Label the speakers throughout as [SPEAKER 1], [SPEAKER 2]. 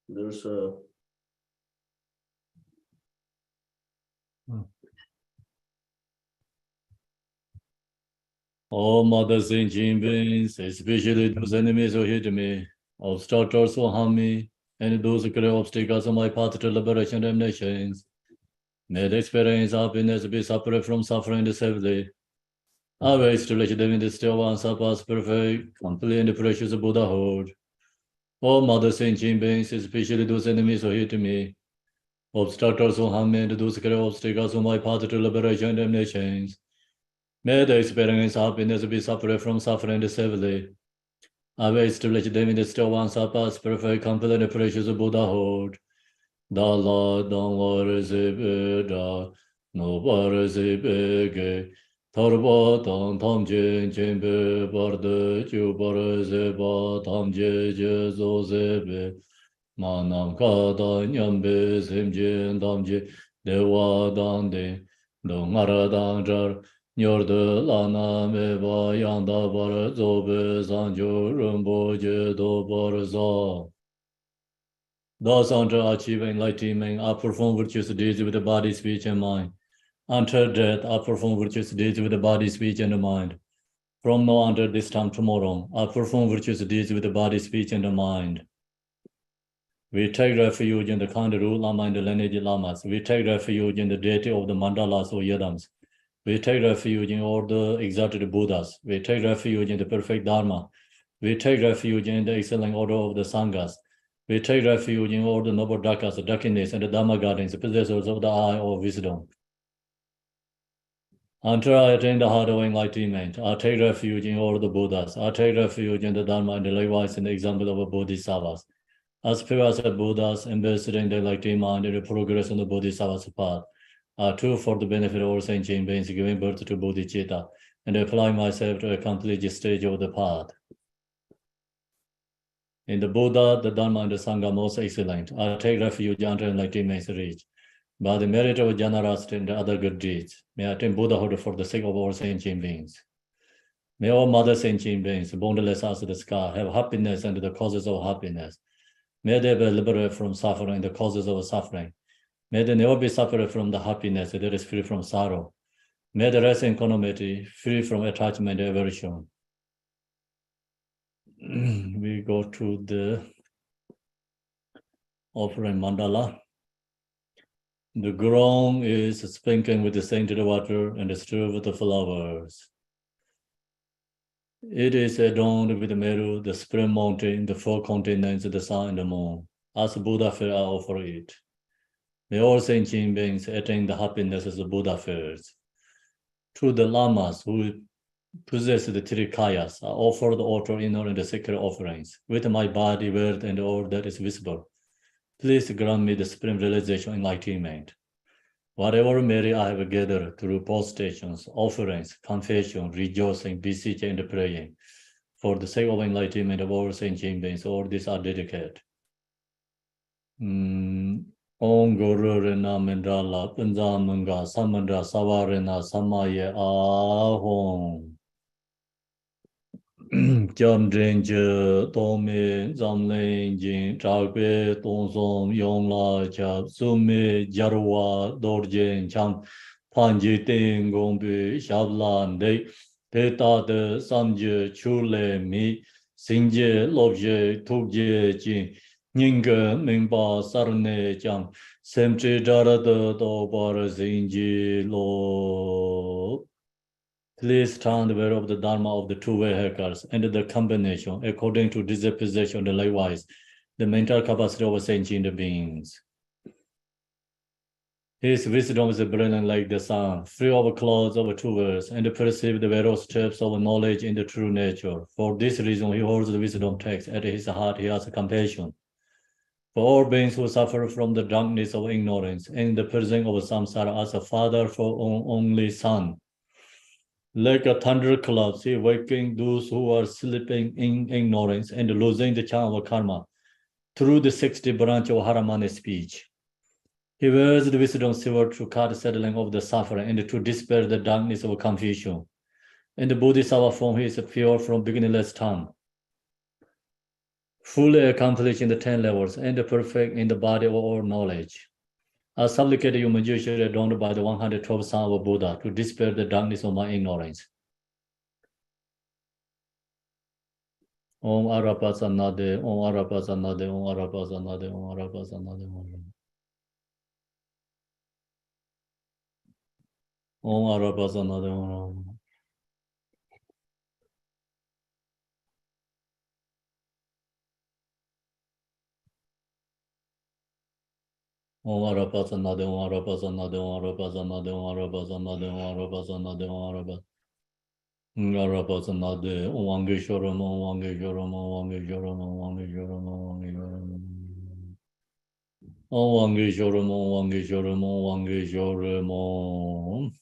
[SPEAKER 1] There's a all mother sentient beings, especially those enemies who hate me, obstructors who harm me, and those who create obstacles on my path to liberation and nations. May they experience happiness, be separate from suffering safely. I will establish them in the still one surpass perfect, complete and precious Buddhahood. All mother sentient beings, especially those enemies who hate me, obstructors who harm me, and those who create obstacles on my path to liberation and nations. May they experience happiness, be separate from suffering safely. I will establish them in the still one surpass perfect, complete and precious Buddhahood. Da la dong war zi da no war zi ge tarba dang tam jin jin be bar de ju bar zi ba tam je zo zi be ma nam ka da nyam be sim jin dam je de wa dang de dong ara dang jar nyor de la na me ba yang da bar zo be san ju rum bo je do bar za. Those under achieving enlightenment are perform virtuous deeds with the body, speech, and mind. Until death, I perform virtuous deeds with the body, speech, and the mind. From now until this time tomorrow, I perform virtuous deeds with the body, speech, and the mind. We take refuge in the Kandaru Lama and the lineage Lamas. We take refuge in the deity of the mandalas or yadams. We take refuge in all the exalted Buddhas. We take refuge in the perfect Dharma. We take refuge in the excellent order of the Sanghas. We take refuge in all the noble Dhakas, the Dakinis, and the Dhamma gardens, the possessors of the eye of wisdom. Until I attain the heart of enlightenment, I take refuge in all the Buddhas. I take refuge in the Dharma and likewise in the example of the Bodhisattvas. As pure as the Buddhas, ambassading the enlightenment and the progress on the Bodhisattva's path, are true for the benefit of all sentient beings, giving birth to bodhicitta, and apply myself to accomplish the stage of the path. In the Buddha, the Dharma, and the Sangha most excellent. I take refuge until enlightenment is reached. By the merit of generosity and other good deeds, may I attain Buddhahood for the sake of all sentient beings. May all mother sentient beings, boundless as the sky, have happiness and the causes of happiness. May they be liberated from suffering and the causes of suffering. May they never be separated from the happiness that is free from sorrow. May they rest in equanimity, free from attachment and aversion. We go to the offering mandala. The ground is sprinkled with the scented water and strewed with the flowers. It is adorned with the Meru, the spring mountain, the four continents, the sun and the moon. As Buddha fair, I offer it. May all sentient beings attain the happiness as the Buddha fares. To the lamas who possess the three kayas, I offer the altar inner and the sacred offerings, with my body, word, and all that is visible. Please grant me the supreme realization enlightenment. Whatever merit I have gathered through postations, offerings, confession, rejoicing, beseeching, and praying, for the sake of enlightenment of all sentient beings, all these are dedicated. Om Guru Rena Mandala Panjamanga Samandra Savarena Samaye Ahom. Jam Danger, Tome, Zamlin, Jin, Chagbe, Tongsom, Yongla, Chab, Sumi, Jarwa, Dorjin, Cham, Panji, Ting, Gombi, Shablan, De, Teta, De, Samje, Chule, Mi, Singje, Lobje, Tukje, Jin, Ninga, Mingba, Sarne, Cham, Semche, Jarada, Dobar, Zinji, Lo. Please stand aware of the Dharma of the two-way hackers and the combination according to disposition and likewise the mental capacity of sentient beings. His wisdom is brilliant like the sun, free of clouds of two worlds, and perceive the various steps of knowledge in the true nature. For this reason, he holds the wisdom text at his heart. He has compassion for all beings who suffer from the darkness of ignorance and the prison of samsara as a father for only son. Like a thunderclap, he waking those who are sleeping in ignorance and losing the charm of karma through the 60 branch of Haramana speech. He wears the wisdom silver to cut the settling of the suffering and to dispel the darkness of confusion. In the Bodhisattva form, he is pure from beginningless time. fully accomplishing the 10 levels and the perfect in the body of all knowledge. I supplicate you, Manjushri, adorned by the 112 Son of Buddha, to dispel the darkness of my ignorance. Om Arapasanade, Om Arapasanade, Om Arapasanade, Om Arapasanade, Om Arapasanade, Om Arapasanade, Om Arapasanade, Om Arapasanade, Om Arapasanade, Om Arapasanade, Om Arapasanade. Arapasanade, Om Angeshwaram, Om Angeshwaram, Om Angeshwaram, Om Angeshwaram, Om Angeshwaram. Om Angeshwaram, Om Angeshwaram, Om Angeshwaram, Om.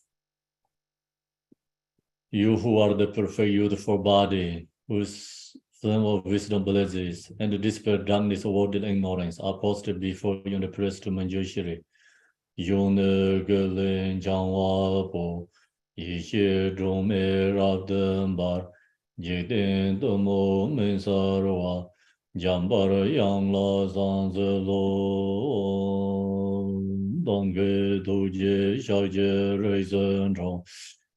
[SPEAKER 1] You who are the perfect youthful body, whose flame of wisdom blazes, and the dispel darkness of worldly ignorance, are posted before you in the praise to Manjushri. Yone Gelen Jangwa Po, Yishe Drome Rabdambar, Jiden Tomo Mensarwa, Jambar Yangla Zanzelo, Dongge Doje Shaje Reisen Chong,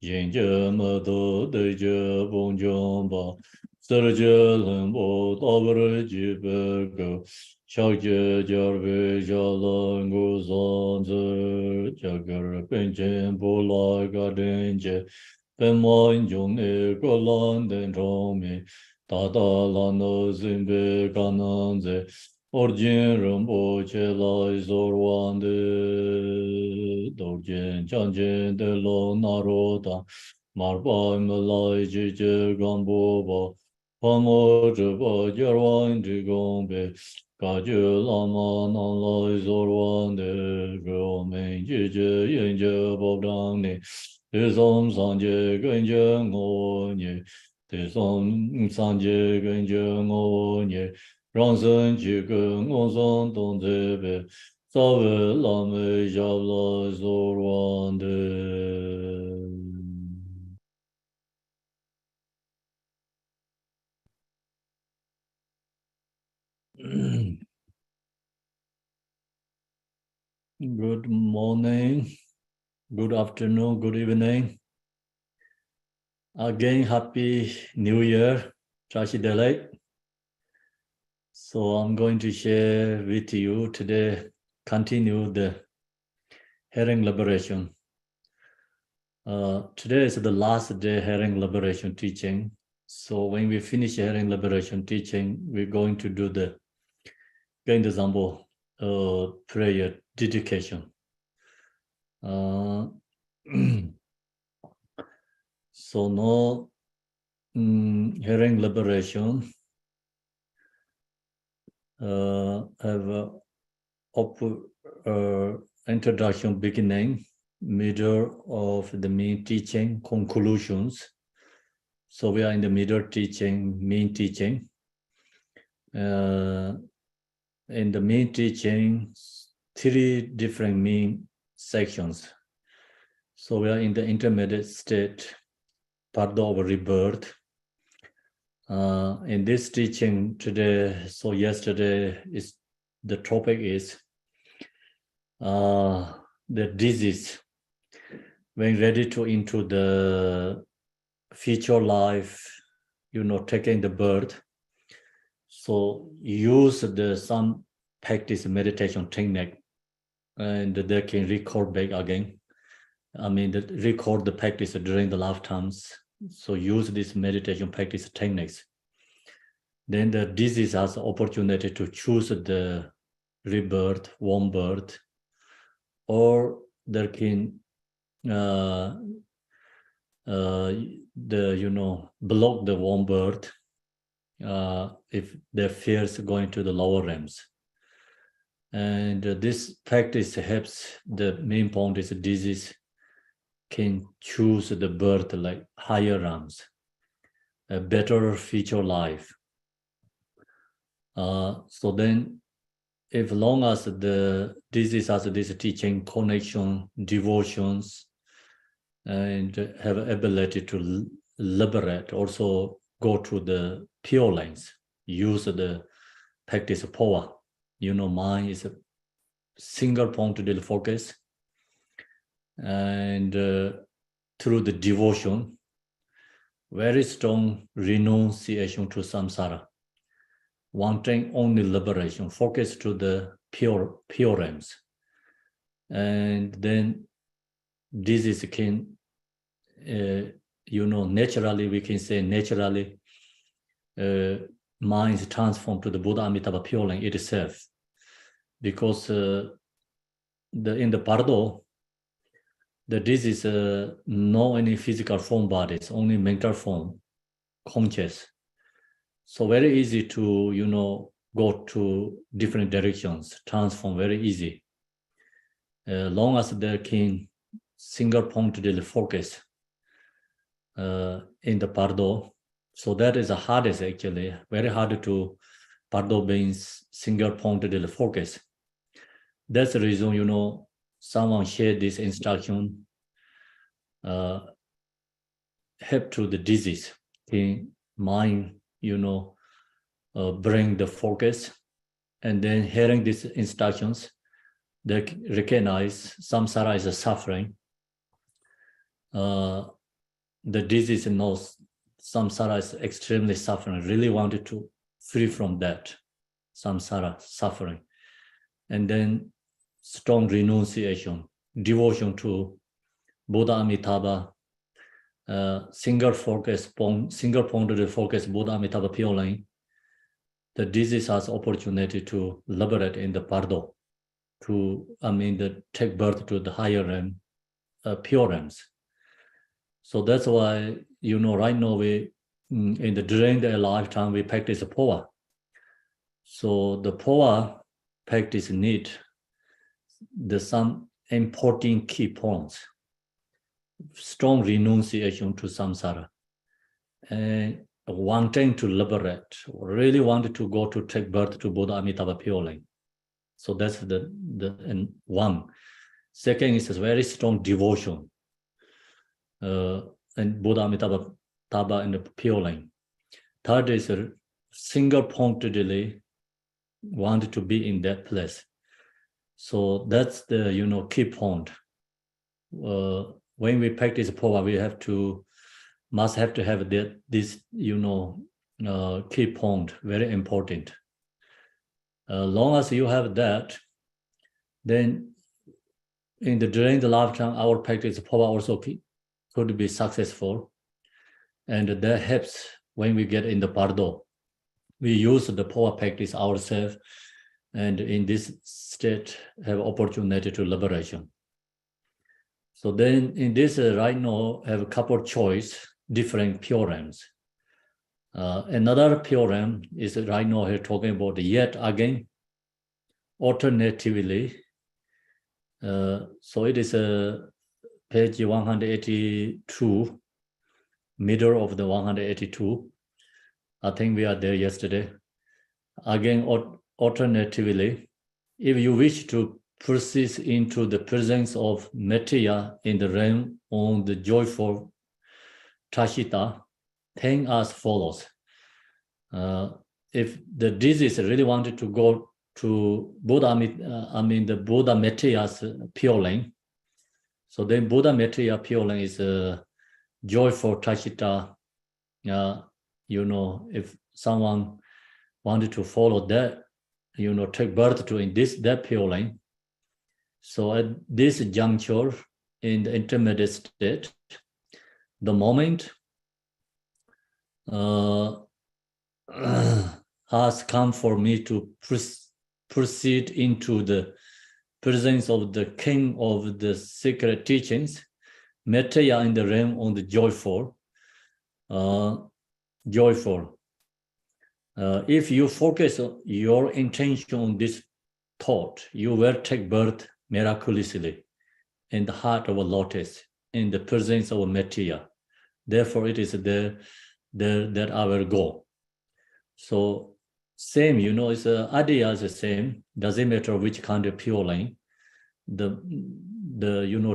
[SPEAKER 1] Yenje Mado Deje Bonjomba, Serje Lembo Tabre Jibergo, Shagye Jarve Jalan Guzanzer, Jagar Penchen Bola Gadenje, Penmoin Jung E Golan Den Romi, Tata Lano Zimbe Gananze, Orjin Rumbo Chela Zorwande, Dorjin Chanjin De Lo Naroda, Marba Malai Jije Gamboba, Pamo Juba Jarwan Digombe, Kaju Lama Nalai Zorwande, Romain Jije Yenje Bobdangni, Tizom Sanje Genje Ngonye, Tizom Sanje Genje Ngonye, Ransen Jike Ngonsan Tonzebe, Save Lame Jabla Zorwande. Good morning, good afternoon, good evening. Again, Happy New Year, Trashi Delay. So I'm going to share with you today, continue the hearing liberation. Today is the last day hearing liberation teaching. So when we finish hearing liberation teaching, we're going to do the Gain Zambo prayer dedication. So no hearing liberation have introduction, beginning, middle of the main teaching, conclusions. So we are in the middle teaching, main teaching. In the main teaching, 3 different main sections. So we are in the intermediate state, Bardo of rebirth. In this teaching today, so yesterday, the topic is the disease. When ready to into the future life, taking the birth. So use some practice meditation technique, and they can record back again. Record the practice during the lifetimes. So use this meditation practice techniques. Then the disease has the opportunity to choose the rebirth, warm birth, or there can block the warm birth if their fears going to the lower realms. And this practice helps. The main point is the disease can choose the birth like higher realms, a better future life. So then, if long as the disease has this teaching, connection, devotions, and have ability to liberate, also go to the pure lines, use the practice power. Mind is a single point of focus, and through the devotion, very strong renunciation to samsara, wanting only liberation, focus to the pure realms. And then this is can, naturally, we can say naturally, mind is transformed to the Buddha Amitabha Pure Land itself. Because in the Bardo, this is no any physical form bodies, only mental form, conscious. So very easy to, go to different directions, transform very easy. Long as there can single pointed focus in the Bardo. So that is the hardest actually, very hard to Bardo means single pointed focus. That's the reason, someone shared this instruction, help to the disease in mind, bring the focus, and then hearing these instructions, they recognize samsara is a suffering. The disease knows samsara is extremely suffering, really wanted to free from that samsara suffering. And then strong renunciation, devotion to Buddha Amitabha, single pointed focus Buddha Amitabha Pure Land. The disease has opportunity to liberate in the Bardo, take birth to the higher realm, pure realms. So that's why, right now we, during their lifetime, we practice power. So the power practice need some important key points. Strong renunciation to samsara, and wanting to liberate, really wanted to go to take birth to Buddha Amitabha Pure Land. So that's the one. Second is a very strong devotion, and Buddha Amitabha in the Pure Land. Third is a single pointedly wanted to be in that place. So that's the key point. When we practice power, we must have to have this key point, very important. Long as you have that, then during the lifetime, our practice power also could be successful, and that helps when we get in the Bardo. We use the power practice ourselves, and in this state have opportunity to liberation. So then in this right now have a couple of choice, different pure realms. Another pure realm is right now here talking about yet again, alternatively. So it is page 182, middle of the 182. I think we are there yesterday. Again, alternatively, if you wish to proceed into the presence of material in the realm on the joyful Tashita, think as follows. If the disease really wanted to go to Buddha, the Buddha material's Pure Land, so then Buddha material Pure Land is a joyful Tashita. If someone wanted to follow that, take birth to in that Pure Land. So at this juncture, in the intermediate state, the moment has come for me to proceed into the presence of the king of the secret teachings, Mettaya in the realm on the joyful. If you focus your intention on this thought, you will take birth miraculously in the heart of a lotus, in the presence of a Mettaya. Therefore, it is there that I will go. So same, it's idea is the same. Doesn't matter which kind of Pure Land. The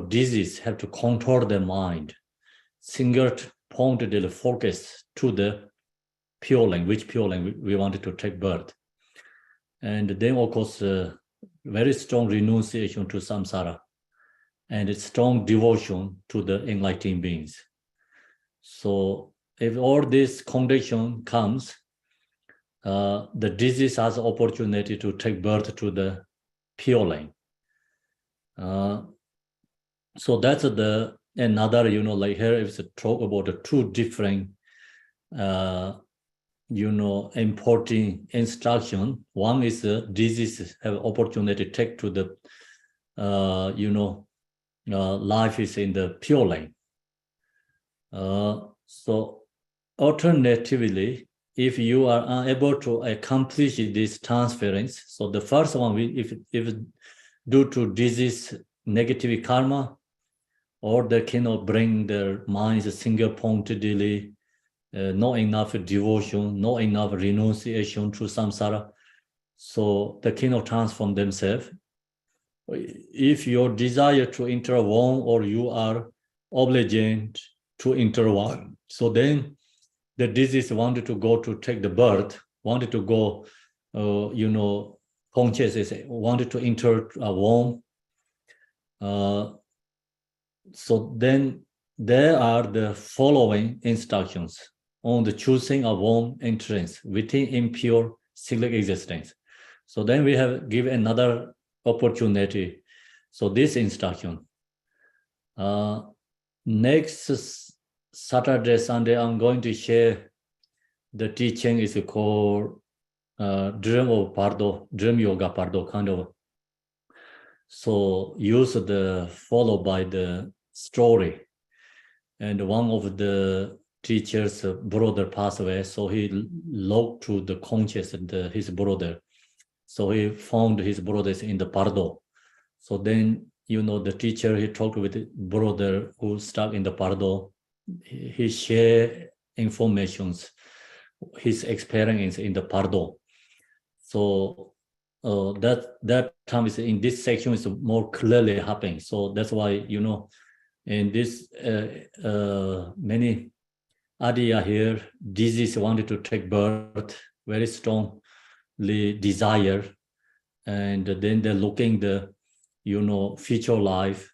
[SPEAKER 1] disease have to control the mind, single pointed focus to the Pure Land, which Pure Land we wanted to take birth. And then, of course, very strong renunciation to samsara and strong devotion to the enlightened beings. So if all this condition comes, the disease has opportunity to take birth to the pure lane. So that's another, like here is a talk about the two different, important instruction. One is the disease have opportunity to take to the, life is in the pure lane. So alternatively, if you are unable to accomplish this transference, so the first one, if due to disease, negative karma, or they cannot bring their minds single-pointedly, not enough devotion, not enough renunciation to samsara, so they cannot transform themselves. If your desire to enter one, or you are obliged to enter one, so then the disease wanted to go to take the birth, wanted to go, consciousness wanted to enter a womb. So then there are the following instructions on the choosing a womb entrance within impure cyclic existence. So then we have given another opportunity. So this instruction. Next Saturday, Sunday, I'm going to share the teaching is called Dream of Bardo, Dream Yoga Bardo kind of. So use the followed by the story. And one of the teacher's brother passed away, so he looked to the conscious his brother. So he found his brothers in the Bardo. So then, the teacher, he talked with the brother who stuck in the Bardo. He shared informations, his experience in the Bardo. So that time is in this section is more clearly happening. So that's why, in this many idea here, disease wanted to take birth, very strongly desire, and then they're looking the, future life.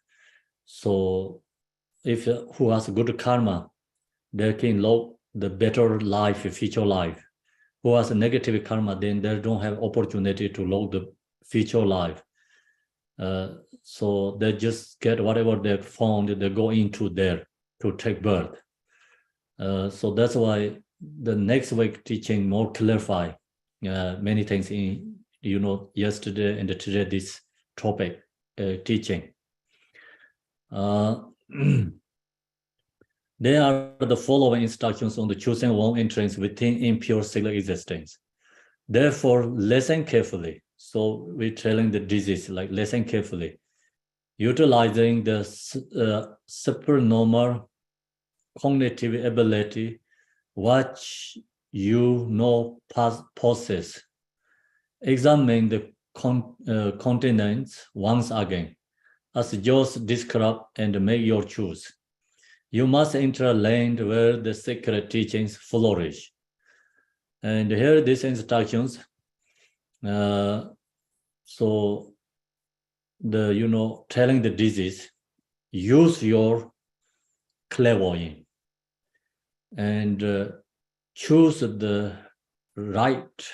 [SPEAKER 1] So if who has good karma, they can look the better life, future life. Who has a negative karma, then they don't have opportunity to look the future life. So they just get whatever they found, they go into there to take birth. So that's why the next week teaching more clarify many things in, yesterday and today this topic teaching. There are the following instructions on the choosing one entrance within impure cyclic existence. Therefore, listen carefully. So we're telling the disease, like listen carefully. Utilizing the supernormal cognitive ability, which possess. Examine the continents once again, as just described, and make your choice. You must enter a land where the sacred teachings flourish. And here these instructions, so the, telling the disease, use your clairvoyance and choose the right,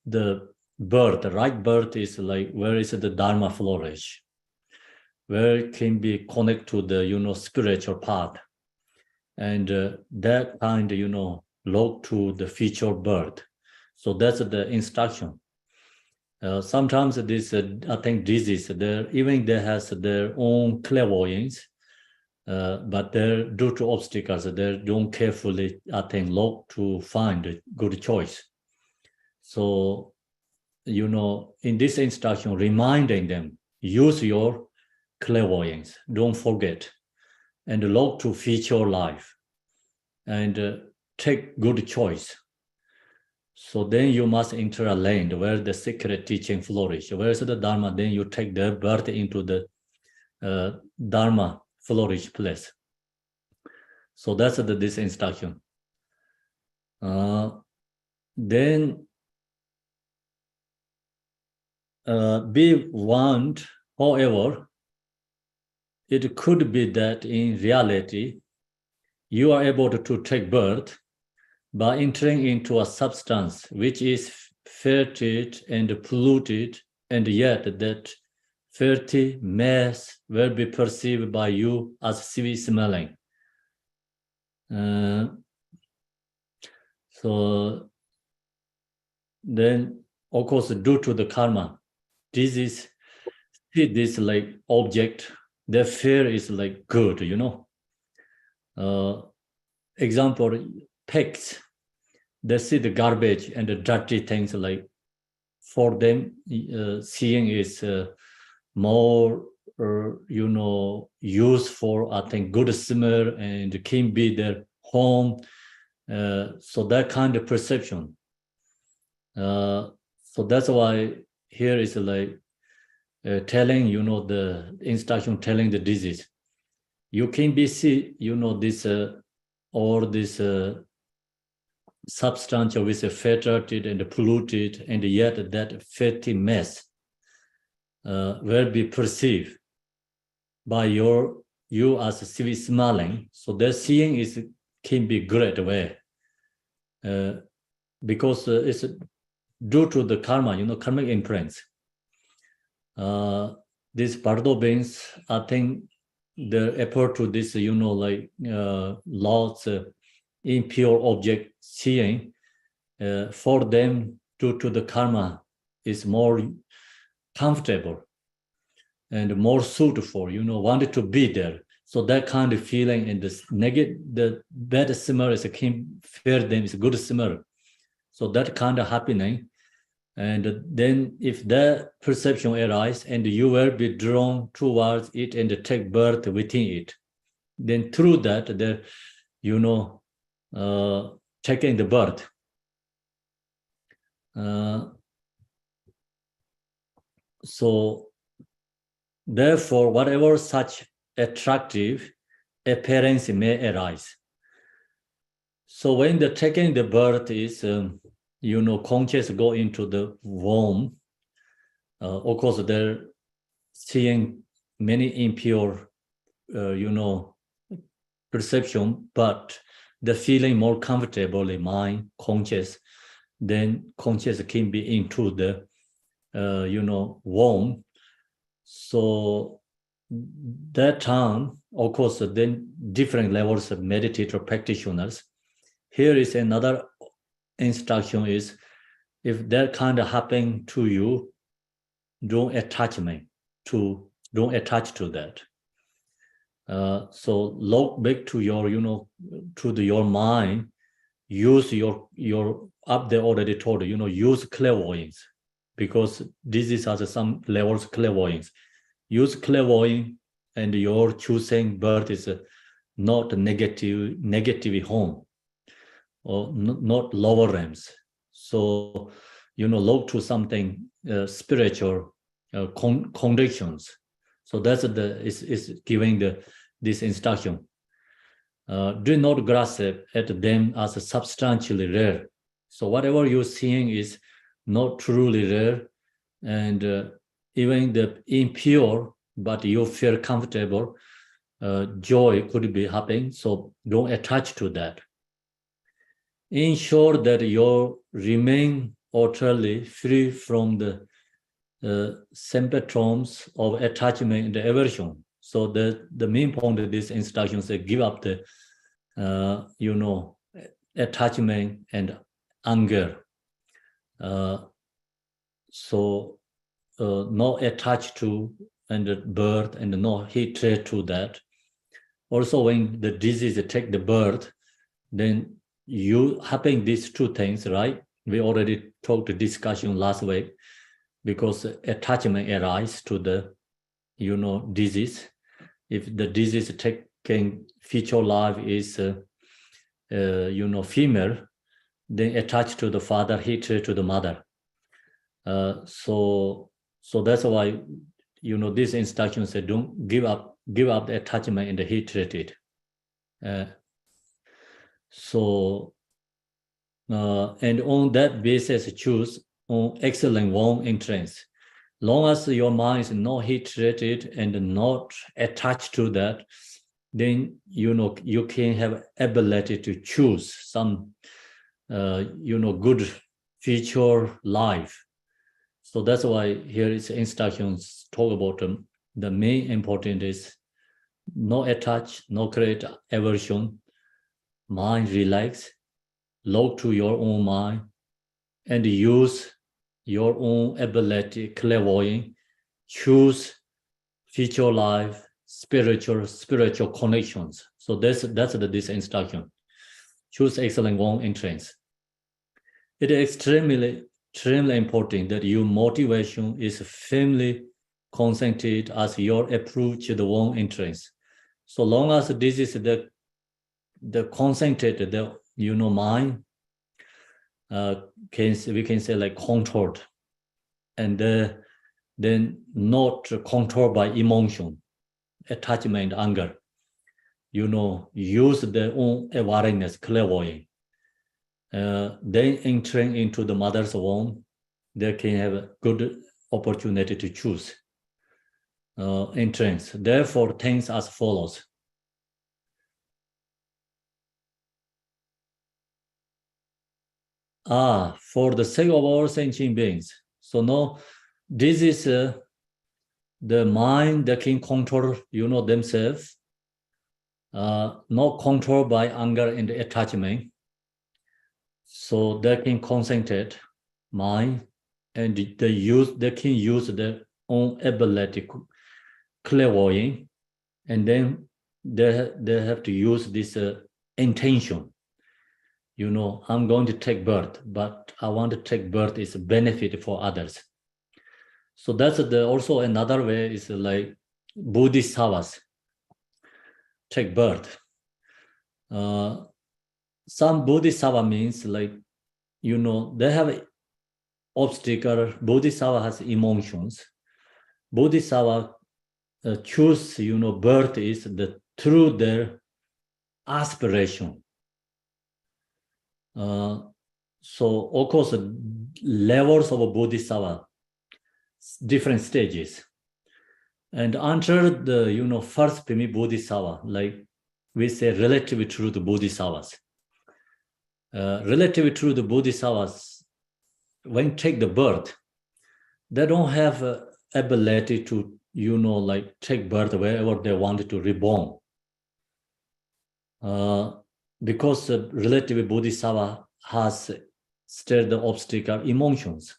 [SPEAKER 1] the birth. The right birth is like, where is the Dharma flourish? Where it can be connected to the, spiritual path. And that kind, look to the future birth. So that's the instruction. Sometimes this, I think disease, even they has their own clairvoyance, but they're due to obstacles, they don't carefully, I think, look to find a good choice. So, in this instruction, reminding them, use your clairvoyance, don't forget, and look to future life, and take good choice. So then you must enter a land where the sacred teaching flourish. Where is the Dharma? Then you take the birth into the Dharma flourish place. So that's this instruction. Then be warned, however, it could be that in reality, you are able to take birth by entering into a substance which is fetid and polluted, and yet that filthy mess will be perceived by you as sweet smelling. So then, of course, due to the karma, this like object, their fear is like good, you know. Example, pigs, they see the garbage and the dirty things, like for them, seeing is more, you know, useful, I think, good smell and can be their home. So that kind of perception. So that's why here is like telling, you know, the instruction telling the disease. You can be see, you know, this or this substance which is fetid and polluted, and yet that fatty mess will be perceived by you as sweet smelling. So that seeing is can be great way, because it's due to the karma, you know, karmic imprints. These Bardo beings, I think the effort to this, you know, like lots impure object seeing, for them due to the karma is more comfortable and more suitable, you know, wanted to be there. So that kind of feeling in this negative, the bad smell is a fear them is a good smell. So that kind of happening. And then if that perception arises and you will be drawn towards it and take birth within it, then through that, the, you know, taking the birth. So therefore, whatever such attractive appearance may arise. So when the taking the birth is, you know, conscious go into the womb, of course, they're seeing many impure, you know, perception, but the feeling more comfortably mind conscious, then conscious can be into the, you know, womb. So that time, of course, then different levels of meditator practitioners. Here is another instruction is, if that kind of happen to you, don't attach to that. So look back to your, you know, to your mind, use your up there already told you, you know, use clairvoyance, because this has some levels clairvoyance. Use clairvoyance, and your choosing birth is not negative home, or not lower realms. So, you know, look to something spiritual conditions. So that's is giving this instruction. Do not grasp at them as substantially rare. So whatever you're seeing is not truly rare, and even the impure, but you feel comfortable, joy could be happening. So don't attach to that. Ensure that you remain utterly free from the symptoms of attachment and aversion. So the main point of this instruction is give up the, you know, attachment and anger. So not attached to and birth, and no hatred to that. Also, when the disease take the birth, then you having these two things, right? We already talked the discussion last week, because attachment arises to the, you know, disease. If the disease taking feature life is, you know, female, then attached to the father, hatred to the mother. So that's why, you know, this instruction said, don't give up the attachment and the hatred. So and on that basis, choose on excellent womb entrance. Long as your mind is not hatred and not attached to that, then you can have ability to choose some good future life. So that's why here is instructions talk about the main important is no attach, no create aversion, mind relax, look to your own mind, and use your own ability, clairvoyant, choose future life, spiritual connections. So that's this instruction. Choose excellent one entrance. It is extremely important that your motivation is firmly concentrated as your approach the one entrance. So long as this is the concentrated, mind, we can say like controlled, and then not controlled by emotion, attachment, anger. Use their own awareness, clairvoyant. Then entering into the mother's womb, they can have a good opportunity to choose entrance. Therefore, things as follows. For the sake of all sentient beings. So now, this is the mind that can control, themselves, not controlled by anger and attachment. So they can concentrate mind, and they can use their own ability, clairvoyant, and then they have to use this intention. I'm going to take birth, but I want to take birth is a benefit for others. So that's also another way is like Bodhisattvas take birth. Some Bodhisattva means like, they have obstacle. Bodhisattva has emotions. Bodhisattva choose, birth is through their aspiration. So of course, levels of a Bodhisattva, different stages. And under the, first Pimi Bodhisattva, like we say relative truth Bodhisattvas. Relative truth Bodhisattvas, when take the birth, they don't have ability to, like take birth wherever they wanted to reborn. Because relative Bodhisattva has stirred the obstacle emotions.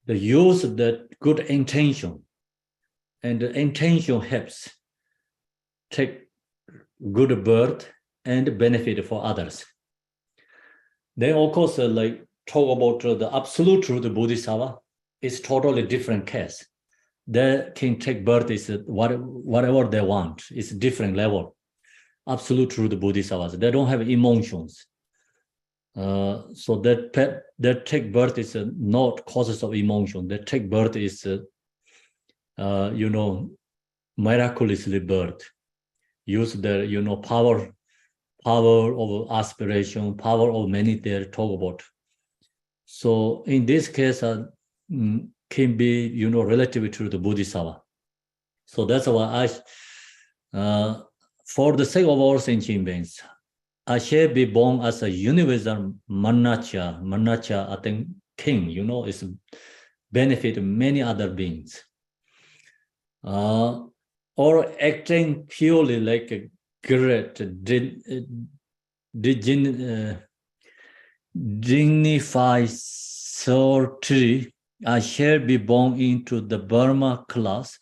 [SPEAKER 1] They use that good intention, and the intention helps take good birth and benefit for others. Then of course, like talk about the absolute truth Bodhisattva is totally different case. They can take birth is whatever they want. It's a different level. Absolute truth Bodhisattvas, they don't have emotions. So that take birth is not causes of emotion. That take birth is, miraculously birth. Use their, power of aspiration, power of many they talk about. So in this case, can be, relative to the Bodhisattva. So that's why for the sake of all sentient beings, I shall be born as a universal Manacha. Manacha, I think, king, is benefit many other beings. Or acting purely like a great, dignified sorcery, I shall be born into the Burma class,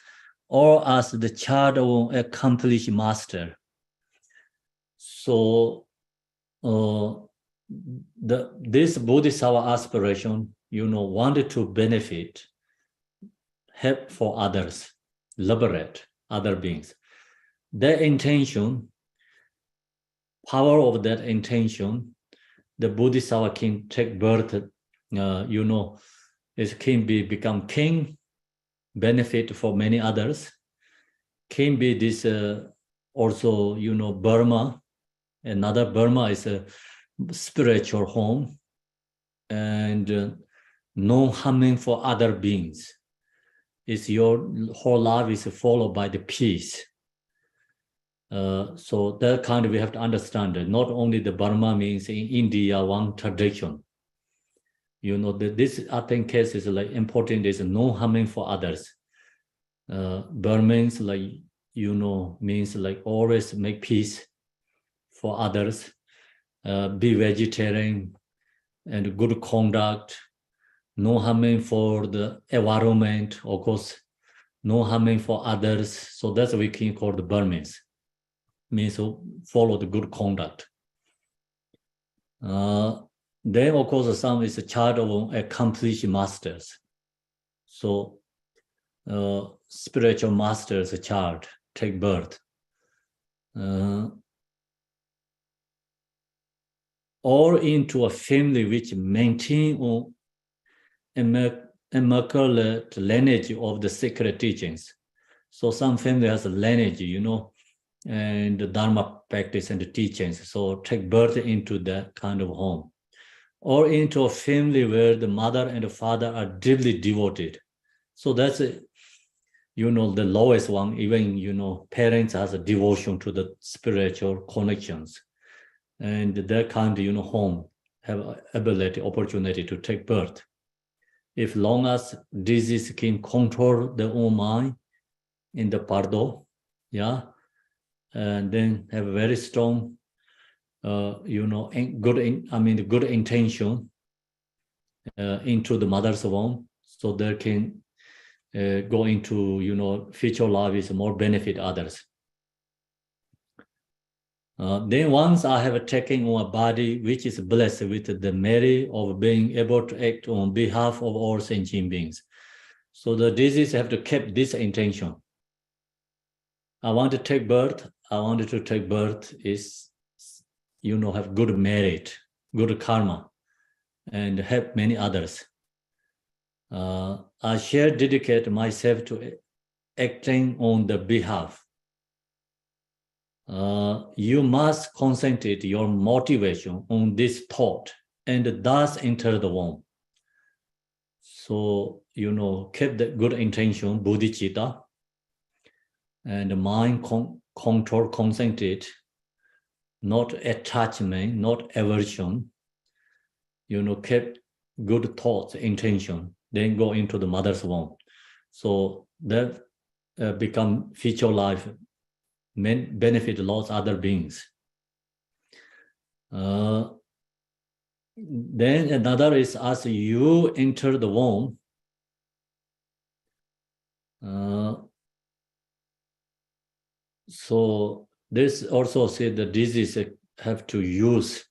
[SPEAKER 1] or as the child of an accomplished master. So this Bodhisattva aspiration, wanted to benefit, help for others, liberate other beings. Their intention, power of that intention, the Bodhisattva can take birth, it can become king, benefit for many others. Can be this also, Burma. Another Burma is a spiritual home and no harming for other beings. is your whole life is followed by the peace. So that kind of we have to understand that not only the Burma means in India one tradition. You know, this I think case is like important is no harming for others. Burmans like, you know, means like always make peace for others, be vegetarian and good conduct, no harming for the environment, of course, no harming for others. So that's what we can call the Burmese, means follow the good conduct. Then, of course, some is a child of accomplished masters. So, spiritual masters, a child, take birth. Or into a family which maintain or immaculate lineage of the sacred teachings. So some family has a lineage, you know, and the Dharma practice and the teachings. So take birth into that kind of home. Or into a family where the mother and the father are deeply devoted. So that's, you know, the lowest one. Even, you know, parents has a devotion to the spiritual connections. And that kind of, you know, home have ability, opportunity to take birth. If long as disease can control the own mind in the Bardo, yeah, and then have a very strong, you know, good intention into the mother's womb, so they can go into, you know, future life is more benefit others. Then once I have taken on a body which is blessed with the merit of being able to act on behalf of all sentient beings. So the disease have to keep this intention. I want to take birth. I wanted to take birth is, you know, have good merit, good karma, and help many others. I shall dedicate myself to acting on the behalf. You must concentrate your motivation on this thought and thus enter the womb. So, you know, keep the good intention, bodhicitta, and mind control, concentrate, not attachment, not aversion. You know, keep good thoughts, intention, then go into the mother's womb. So that become future life, benefit lots other beings. Then another is as you enter the womb, so this also said the disease have to use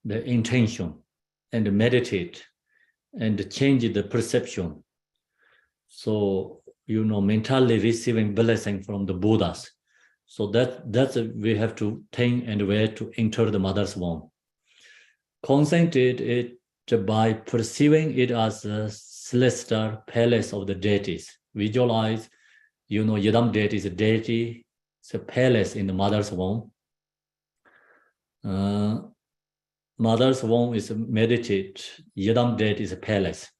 [SPEAKER 1] the intention and meditate and change the perception. So, you know, mentally receiving blessing from the Buddhas. So that's we have to think and where to enter the mother's womb. Concentrate it by perceiving it as a celestial palace of the deities. Visualize, you know, Yidam deity is a deity, it's a palace in the mother's womb. Mother's womb is meditate, Yidam deity is a palace.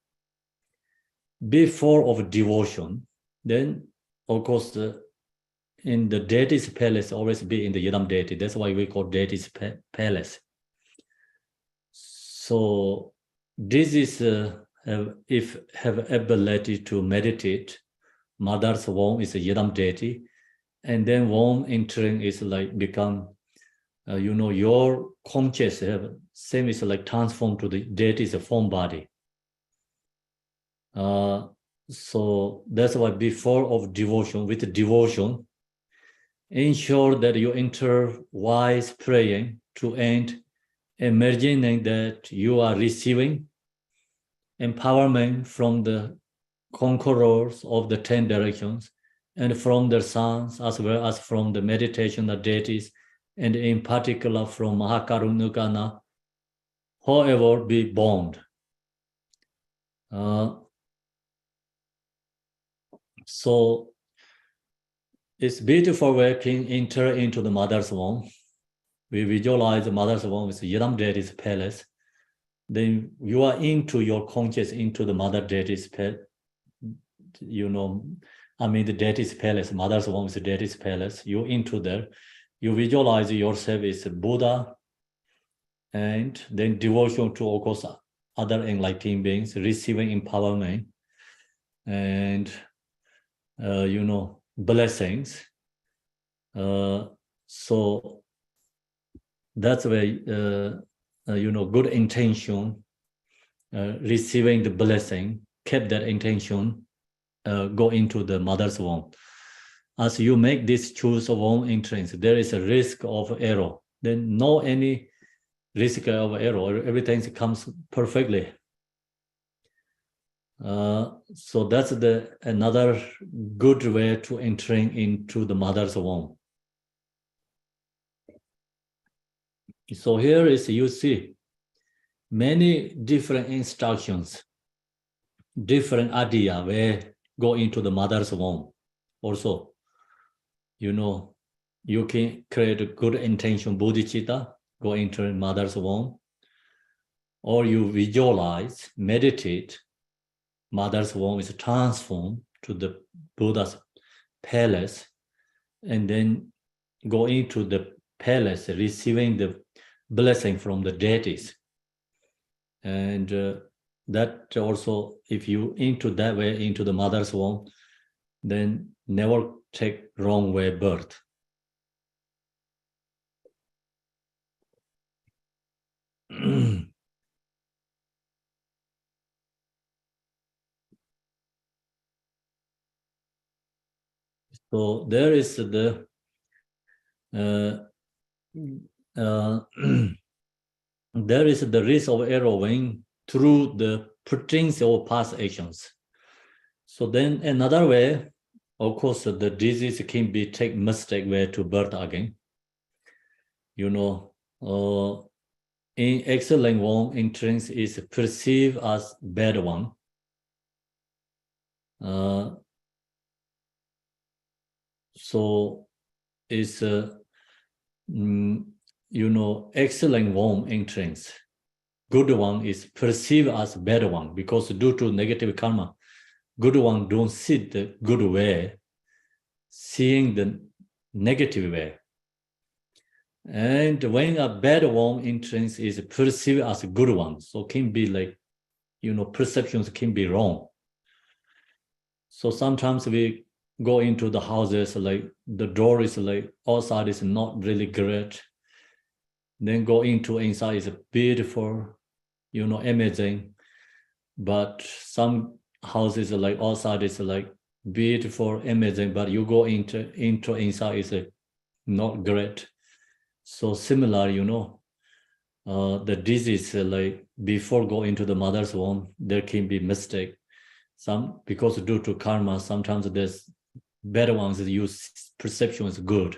[SPEAKER 1] Before of devotion, then of course in the deity's palace always be in the Yidam deity. That's why we call deity's palace. So this is have ability to meditate. Mother's womb is a Yidam deity, and then womb entering is like become, you know, your conscious same is like transformed to the deity's form body. So that's why before of devotion, with devotion, ensure that you enter wise praying to end, imagining that you are receiving empowerment from the conquerors of the 10 directions and from their sons, as well as from the meditation of deities, and in particular from Mahakarunukana, however be born. So it's beautiful when we can enter into the mother's womb. We visualize the mother's womb with Yidam deity's palace. Then you are into your conscious into the mother deity's the deity's palace, mother's womb is the deity's palace. You into there, you visualize yourself as Buddha, and then devotion to, of course, other enlightened beings, receiving empowerment, and blessings. So that's where good intention, receiving the blessing, kept that intention, go into the mother's womb. As you make this choice of womb entrance, there is a risk of error. Then no any risk of error. Everything comes perfectly. So that's another good way to entering into the mother's womb. So here is, you see many different instructions, different idea where go into the mother's womb. Also, you can create a good intention, bodhicitta, go into mother's womb, or you visualize, meditate, mother's womb is transformed to the Buddha's palace, and then go into the palace, receiving the blessing from the deities. And that also, if you into that way, into the mother's womb, then never take wrong way birth. So there is the there is the risk of erroring through the potential past actions. So then another way, of course, the disease can be take mistake way to birth again. In excellent womb entrance is perceived as bad one. So it's excellent womb entrance. Good one is perceived as bad one, because due to negative karma, good one don't see the good way, seeing the negative way. And when a bad womb entrance is perceived as a good one, so can be like, perceptions can be wrong. So sometimes we go into the houses, like the door is like outside is not really great. Then go into inside is beautiful, amazing. But some houses are like outside is like beautiful, amazing, but you go into inside is not great. So similar, the disease, like before go into the mother's womb, there can be mistake. Some, because due to karma, sometimes there's better ones that use perception is good.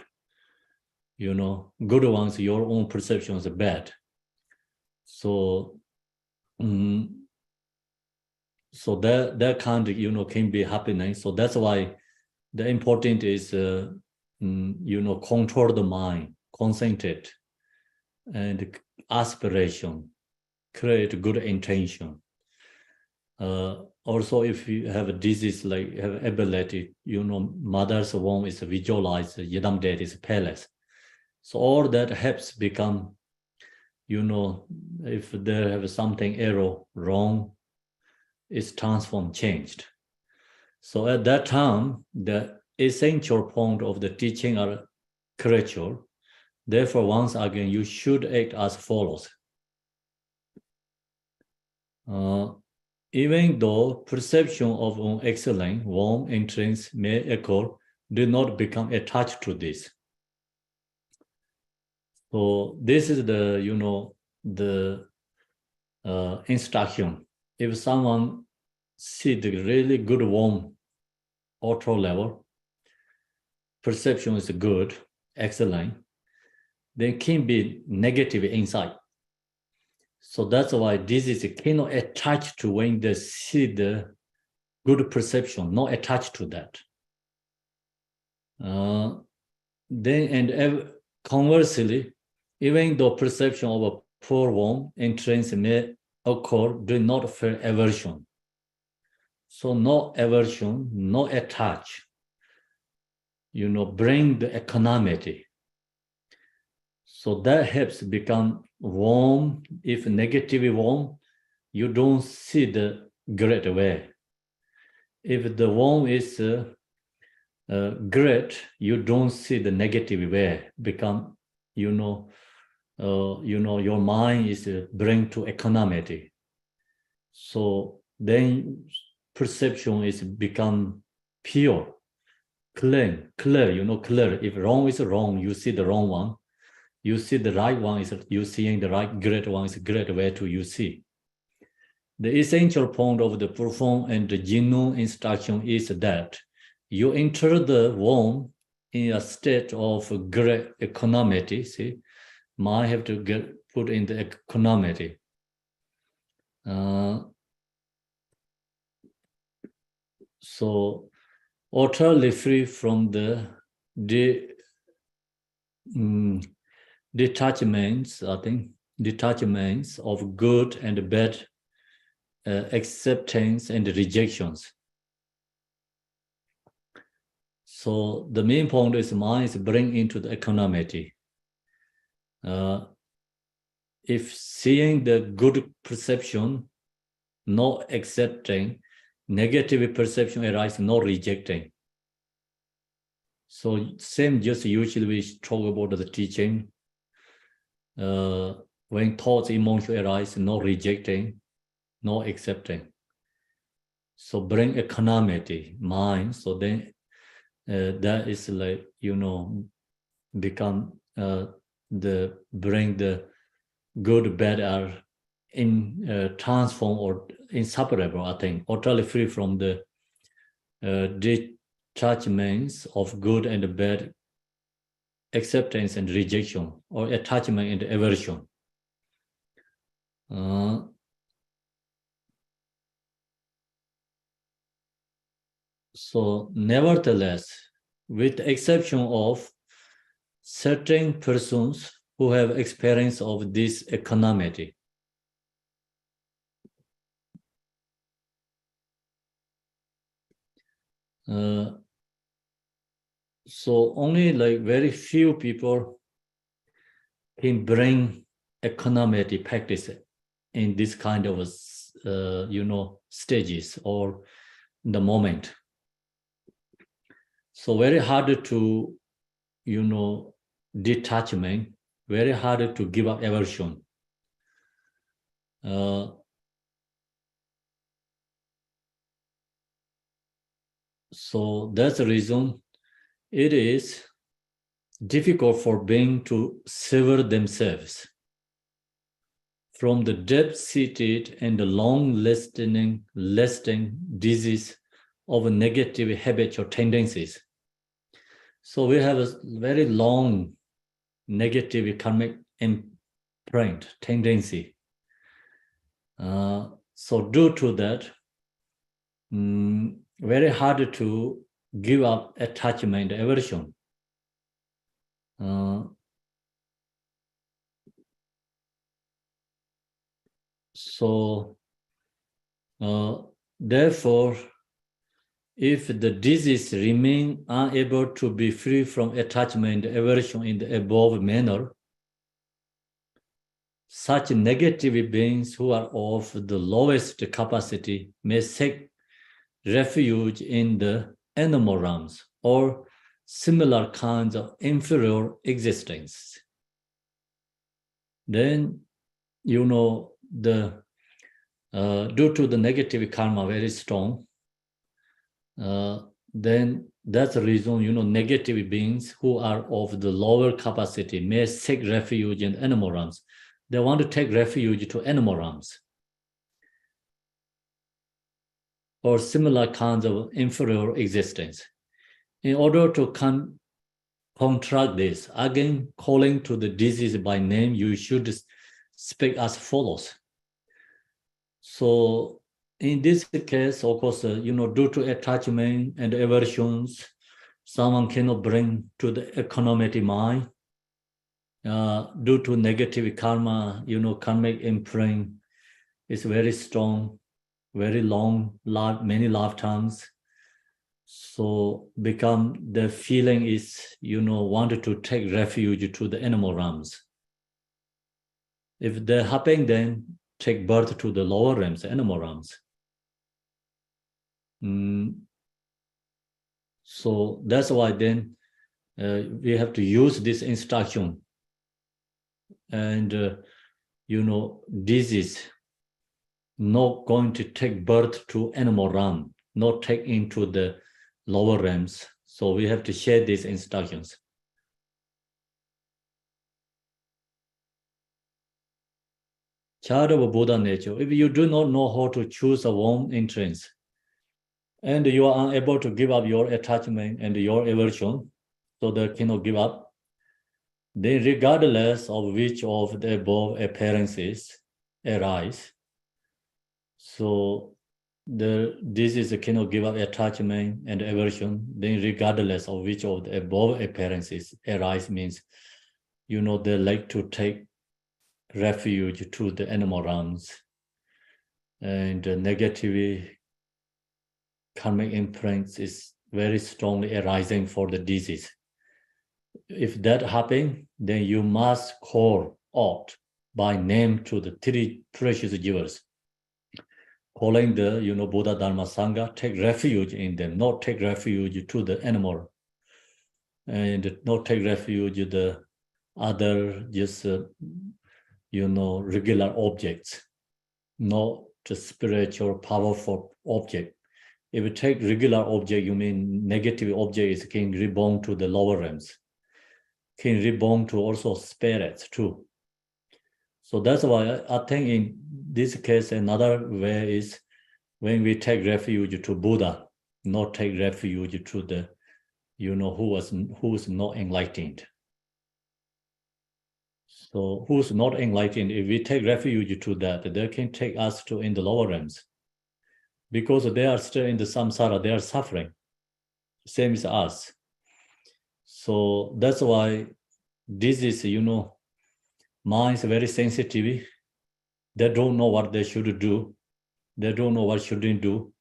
[SPEAKER 1] Good ones, your own perception is bad. So, so that kind of, can be happening. So that's why the important is, control the mind, concentrate, and aspiration, create good intention. Also, if you have a disease, like have ability, mother's womb is visualized, Yidam deity's palace. So all that helps become, if there have something error, wrong, it's transformed, changed. So at that time, the essential point of the teaching are creature. Therefore, once again, you should act as follows. Even though perception of an excellent womb entrance may occur, do not become attached to this. So this is the, the instruction. If someone see the really good womb, auto level, perception is good, excellent, there can be negative inside. So that's why disease cannot attach to when they see the good perception, not attached to that. Then conversely, even though perception of a poor womb entrance may occur, do not feel aversion. So no aversion, no attach. Bring the equanimity. So that helps become warm. If negative warm, you don't see the great way. If the warm is great, you don't see the negative way. Become, your mind is bring to equanimity. So then perception is become pure, clear. Clear. If wrong is wrong, you see the wrong one. You see the right one is you seeing the right great one is great way to you see. The essential point of the profound and the genuine instruction is that you enter the womb in a state of great equanimity. See, mind have to get put in the equanimity. So utterly free from the detachments, detachments of good and bad, acceptance and rejections. So the main point is mind is bring into the equanimity. If seeing the good perception, no accepting, negative perception arises, no rejecting. So same just usually we talk about the teaching. When thoughts, emotions arise, no rejecting, no accepting. So bring equanimity, mind. So then that is like, become bring the good, bad are in transform or inseparable, I think, utterly free from the detachments of good and bad, acceptance and rejection, or attachment and aversion. So nevertheless, with the exception of certain persons who have experience of this equanimity, so only like very few people can bring equanimity practice in this kind of stages or the moment. So very hard to detachment, very hard to give up aversion. So that's the reason it is difficult for beings to sever themselves from the deep-seated and the long-lasting disease of negative habits or tendencies. So we have a very long negative karmic imprint, tendency. So due to that, very hard to give up attachment, aversion. So therefore, if the disease remain unable to be free from attachment, aversion in the above manner, such negative beings who are of the lowest capacity may seek refuge in the animal realms or similar kinds of inferior existence. Then, the due to the negative karma very strong, then that's the reason, negative beings who are of the lower capacity may seek refuge in animal realms. They want to take refuge to animal realms or similar kinds of inferior existence. In order to contract this, again, calling to the disease by name, you should speak as follows. So in this case, of course, due to attachment and aversions, someone cannot bring to the equanimity mind. Due to negative karma, karmic imprint is very strong. very long, many lifetimes. So become the feeling is, wanted to take refuge to the animal realms. If that happen, then take birth to the lower realms, animal realms. So that's why then we have to use this instruction. And, this is not going to take birth to animal realm, not take into the lower realms. So we have to share these instructions. Child of Buddha nature, if you do not know how to choose a warm entrance, and you are unable to give up your attachment and your aversion, so they cannot give up, then regardless of which of the above appearances arise, so this is cannot give up attachment and aversion, then regardless of which of the above appearances arise means, they like to take refuge to the animal realms, and negative karmic imprints is very strongly arising for the disease. If that happens, then you must call out by name to the three precious jewels, calling the Buddha Dharma Sangha, take refuge in them, not take refuge to the animal, and not take refuge the other just regular objects, not the spiritual powerful object. If you take regular object, you mean negative object is can reborn to the lower realms, can reborn to also spirits too. So that's why I think in this case, another way is when we take refuge to Buddha, not take refuge to the, who's not enlightened. So who's not enlightened, if we take refuge to that, they can take us to in the lower realms. Because they are still in the samsara, they are suffering, same as us. So that's why this is, mind is very sensitive. They don't know what they should do. They don't know what shouldn't do.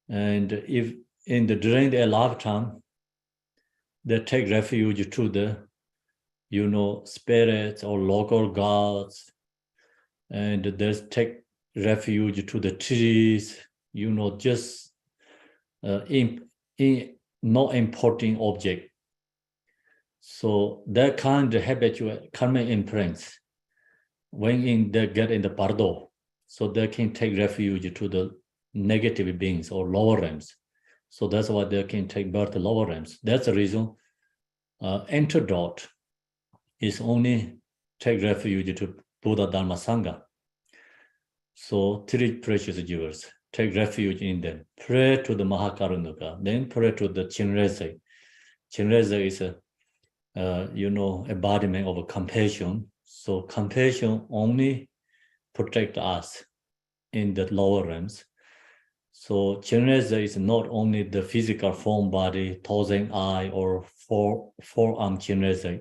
[SPEAKER 1] And if during their lifetime, they take refuge to the, spirits or local gods, and they take refuge to the trees, just not importing object. So that kind of habitual karmic imprints, when they get in the Bardo, so they can take refuge to the negative beings or lower realms. So that's why they can take birth to lower realms. That's the reason antidote is only take refuge to Buddha Dharma Sangha. So three precious jewels, take refuge in them. Pray to the Mahakarunika, then pray to the Chinreze. Chinreze is a embodiment of compassion. So compassion only protect us in the lower realms. So Chinreze is not only the physical form body, thousand eye or forearm Chinreze.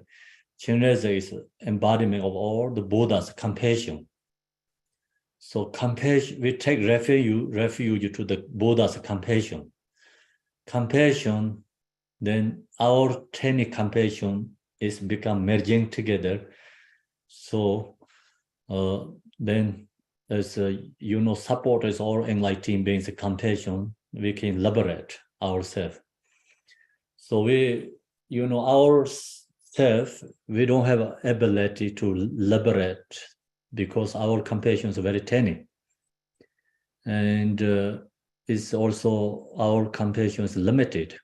[SPEAKER 1] Chinreze is embodiment of all the Buddha's compassion. So compassion, we take refuge to the Buddha's compassion. Compassion, then our 10 compassion is become merging together. So then as support is all enlightened beings compassion, we can liberate ourselves. So we, ourself, we don't have ability to liberate because our compassion is very tiny. And it's also, our compassion is limited.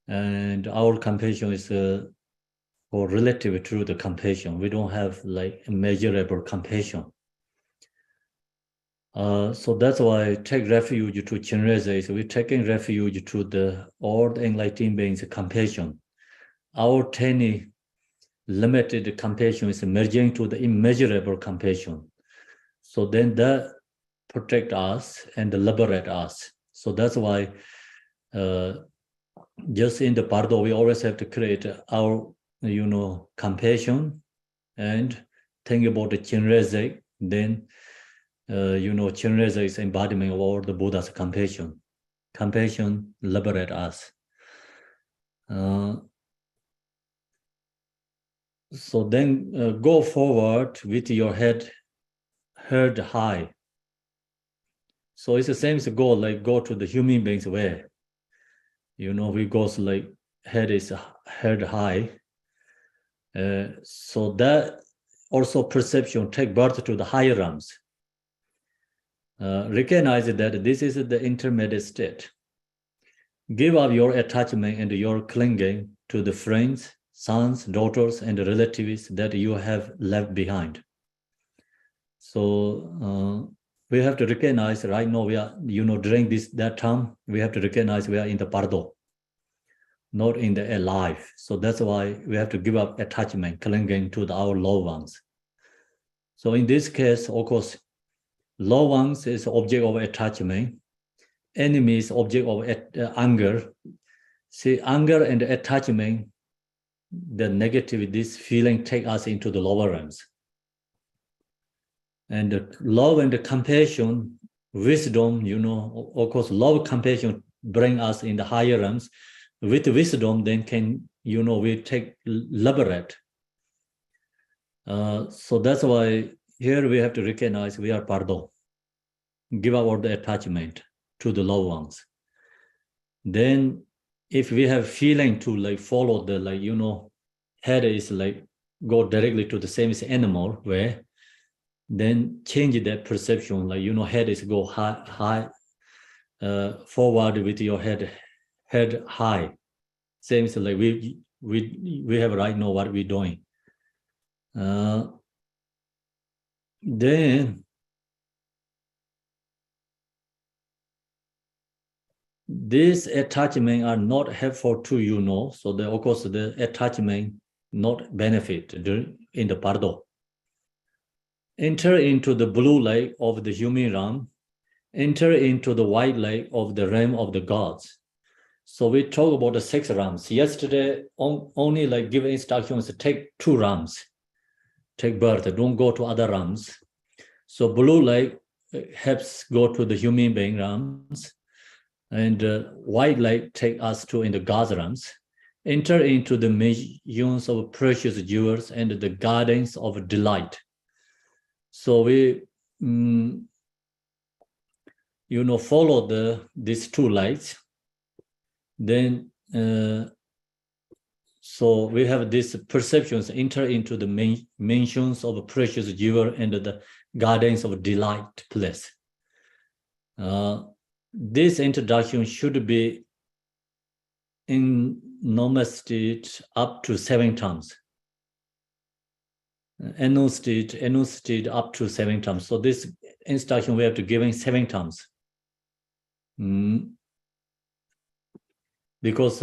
[SPEAKER 1] And our compassion is or relative to the compassion. We don't have like a measurable compassion. So that's why take refuge to Chinreze. So we're taking refuge to the all the enlightened beings' compassion. Our tiny limited compassion is merging to the immeasurable compassion. So then that protect us and liberate us. So that's why just in the Bardo, we always have to create our, compassion and think about the Chinreze, then Chenrezig is embodiment of all the Buddha's compassion. Compassion liberate us. So then go forward with your head high. So it's the same as goal, like go to the human being's way. We goes like head is head high. So that also perception take birth to the higher realms. Recognize that this is the intermediate state. Give up your attachment and your clinging to the friends, sons, daughters, and relatives that you have left behind. So we have to recognize right now we are, during that time, we have to recognize we are in the Bardo, not in the alive. So that's why we have to give up attachment, clinging to our loved ones. So in this case, of course, loved ones is object of attachment. Enemy is object of anger. See, anger and attachment, the negative, this feeling take us into the lower realms. And the love and the compassion, wisdom, of course, love, compassion bring us in the higher realms. With wisdom, then can, we take liberate. So that's why here we have to recognize we are Bardo. Give up all the attachment to the loved ones. Then if we have feeling to like follow the head is like go directly to the same as animal way, then change that perception, head is go high forward with your head high. Same as like we have right now what we're doing. Then these attachment are not helpful to so of course the attachment not benefit in the Bardo. Enter into the blue light of the human realm, enter into the white light of the realm of the gods. So we talk about the 6 realms. Yesterday, only like give instructions to take 2 realms, take birth, don't go to other realms. So blue light helps go to the human being realms, and white light take us to in the God's realms. Enter into the millions of precious jewels and the gardens of delight. So we, follow these 2 lights. Then, so we have these perceptions enter into the mansions of precious jewel and the gardens of delight place. This introduction should be in normal state up to 7 times. Annual state up to 7 times. So this instruction we have to give in 7 times. Because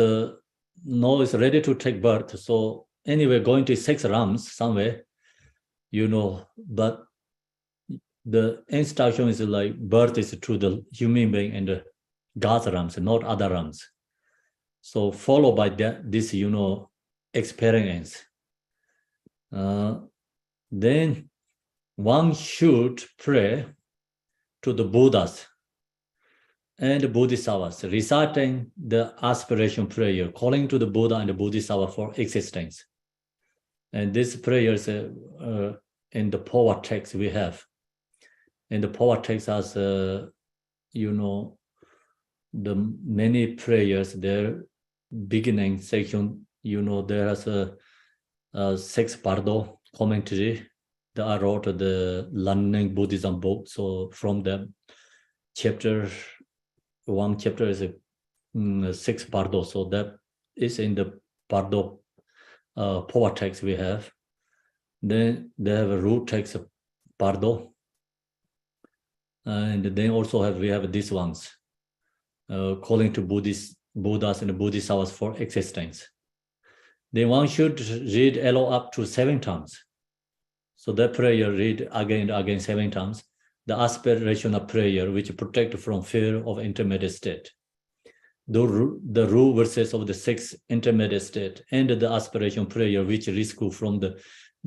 [SPEAKER 1] now it's ready to take birth. So anyway, going to 6 realms somewhere, but the instruction is like birth is to the human being and the God's realms, not other realms. So followed by this, experience. Then one should pray to the Buddhas and Bodhisattvas, reciting the aspiration prayer, calling to the Buddha and the Bodhisattva for existence. And this prayer is in the power text we have. In the power text as, the many prayers, their beginning section, there is a 6 Bardo commentary that I wrote the Learning Buddhism book. So from the one chapter is 6 Bardo. So that is in the Bardo power text we have. Then they have a root text of Bardo. And then also we have these ones, calling to Buddhas and Bodhisattvas for existence. Then one should read Elo up to 7 times. So that prayer read again and again 7 times. The aspirational prayer which protect from fear of intermediate state. The rule verses of the 6 intermediate state and the aspiration prayer which rescue from the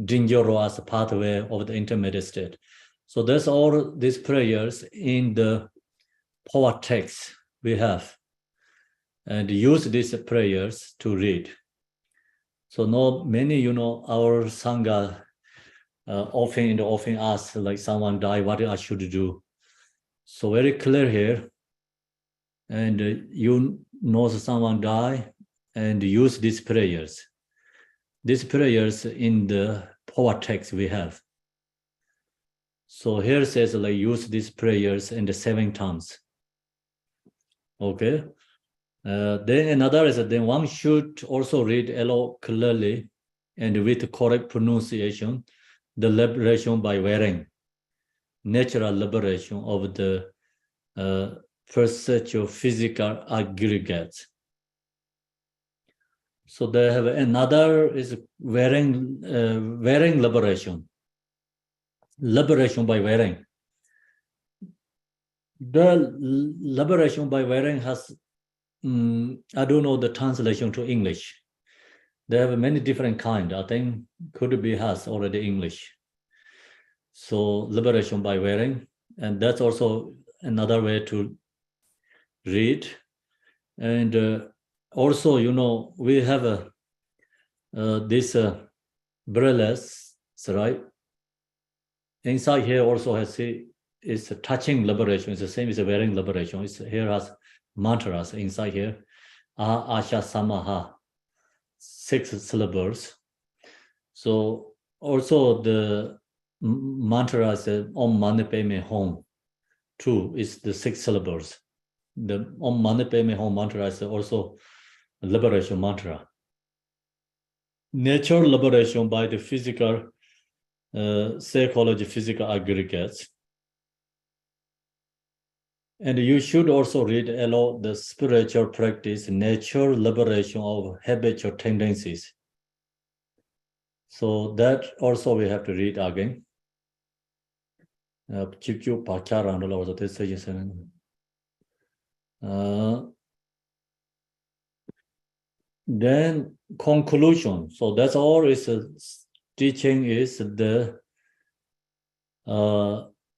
[SPEAKER 1] dangerous pathway of the intermediate state. So that's all these prayers in the power text we have. And use these prayers to read. So now many, our Sangha often ask, like someone died, what I should do? So very clear here. And someone died and use these prayers. These prayers in the power text we have. So here says like use these prayers in the 7 times. Okay. Then another is then one should also read aloud clearly and with correct pronunciation, the liberation by wearing, natural liberation of the perceptual physical aggregates. So they have another is wearing liberation. Liberation by wearing. The liberation by wearing has I don't know the translation to English. They have many different kinds. I think could be has already English. So liberation by wearing, and that's also another way to read. And also, we have this bracelets, right? Inside here also has is touching liberation. It's the same as wearing liberation. It's here has mantras inside here. Asha Samaha, 6 syllables. So also the mantra is Om Mani Padme Hum, 2 is the 6 syllables. The Om Mani Padme Hum mantra is also liberation mantra. Natural liberation by the physical, psychology, physical aggregates. And you should also read aloud the spiritual practice, natural liberation of habitual tendencies. So that also we have to read again. Then conclusion. So that's all is teaching is the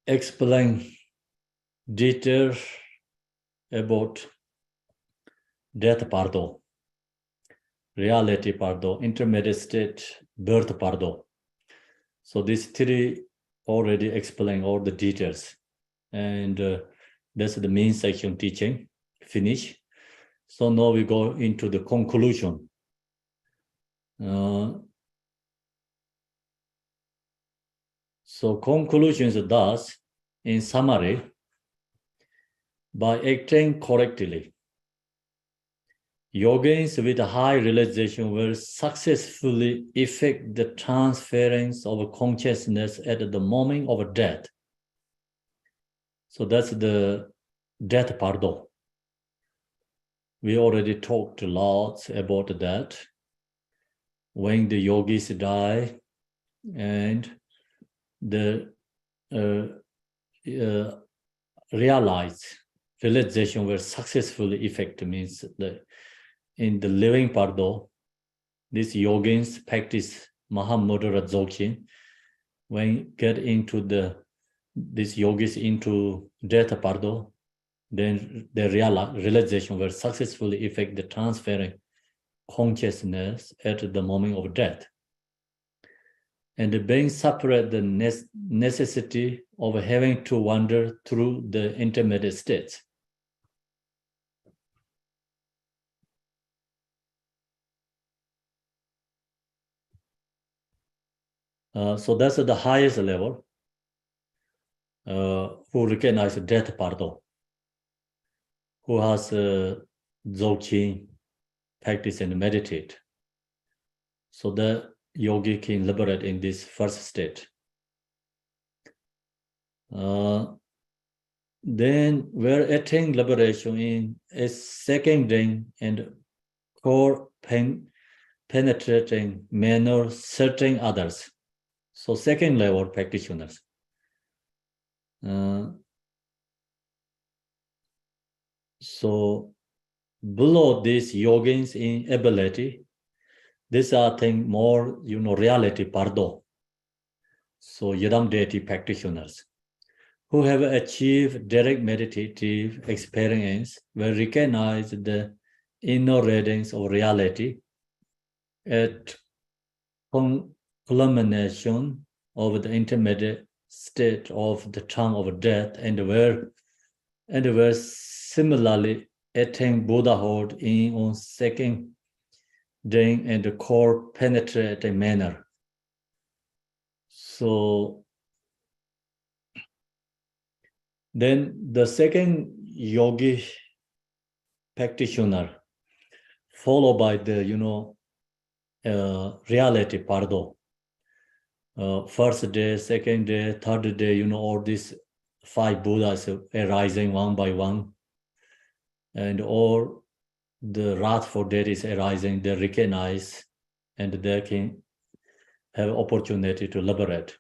[SPEAKER 1] explain details about death Bardo, reality Bardo, intermediate state birth Bardo. So these 3 already explain all the details, and that's the main section teaching finish. So now we go into the conclusion. So conclusions thus, in summary, by acting correctly, yogins with a high realization will successfully effect the transference of consciousness at the moment of death. So that's the death Bardo. We already talked a lot about that. When the yogis die and the realization will successfully effect means that in the living Bardo, these yogins practice Mahamudra Dzogchen. When get into these yogis into death Bardo, then the realization will successfully effect the transferring consciousness at the moment of death. And being separate the necessity of having to wander through the intermediate states. So that's at the highest level, who recognize death Bardo, who has Dzogchen, practice and meditate. So the yogi can liberate in this first state. Then we're attaining liberation in a second and core penetrating manner certain others. So second level practitioners. So below these yogins in ability, these are things more, reality Bardo. So Yidam deity practitioners. who have achieved direct meditative experience will recognize the inner radiance of reality at culmination of the intermediate state of the tongue of death and will similarly attain Buddhahood in on second day and core penetrating manner. So then the second yogi practitioner, followed by the reality Bardo. First day, second day, third day, all these 5 Buddhas arising one by one, and all the wrathful deities arising, they recognize and they can have opportunity to liberate.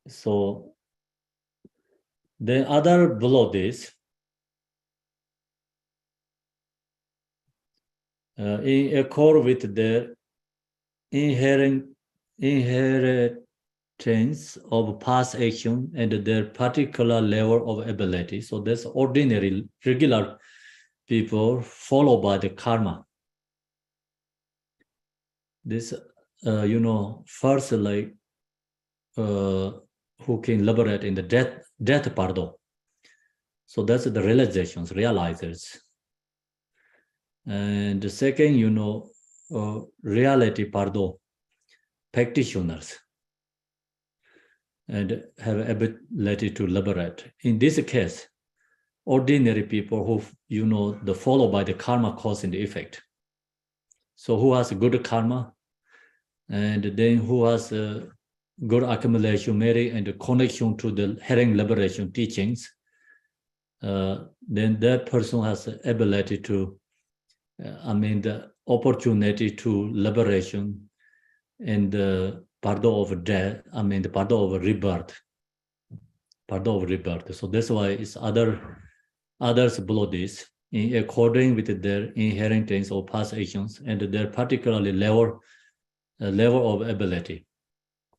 [SPEAKER 1] So the other below this, in accord with the inherent inheritance of past action and their particular level of ability. So that's ordinary, regular people followed by the karma. This, first who can liberate in the death Bardo. So that's the realizations, realizers. And the second, reality Bardo, practitioners, and have ability to liberate. In this case, ordinary people who, the followed by the karma cause and effect. So who has good karma, and then who has good accumulation merit and connection to the Herring liberation teachings, then that person has the ability to, the opportunity to liberation and the Bardo of death, the Bardo of rebirth. Bardo of rebirth. So that's why it's others below this, in according with their inheritance of past actions and their particularly level of ability.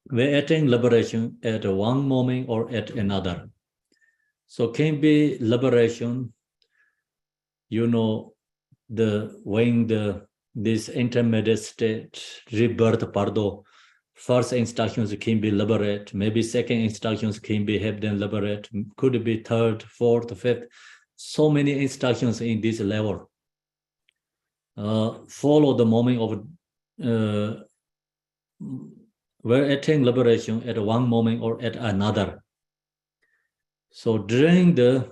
[SPEAKER 1] We attain liberation at one moment or at another. So can be liberation, this intermediate state, rebirth Bardo, first instructions can be liberate, maybe second instructions can be help them liberate, could be third, fourth, fifth, so many instructions in this level. Follow the moment of where attain liberation at one moment or at another. So during the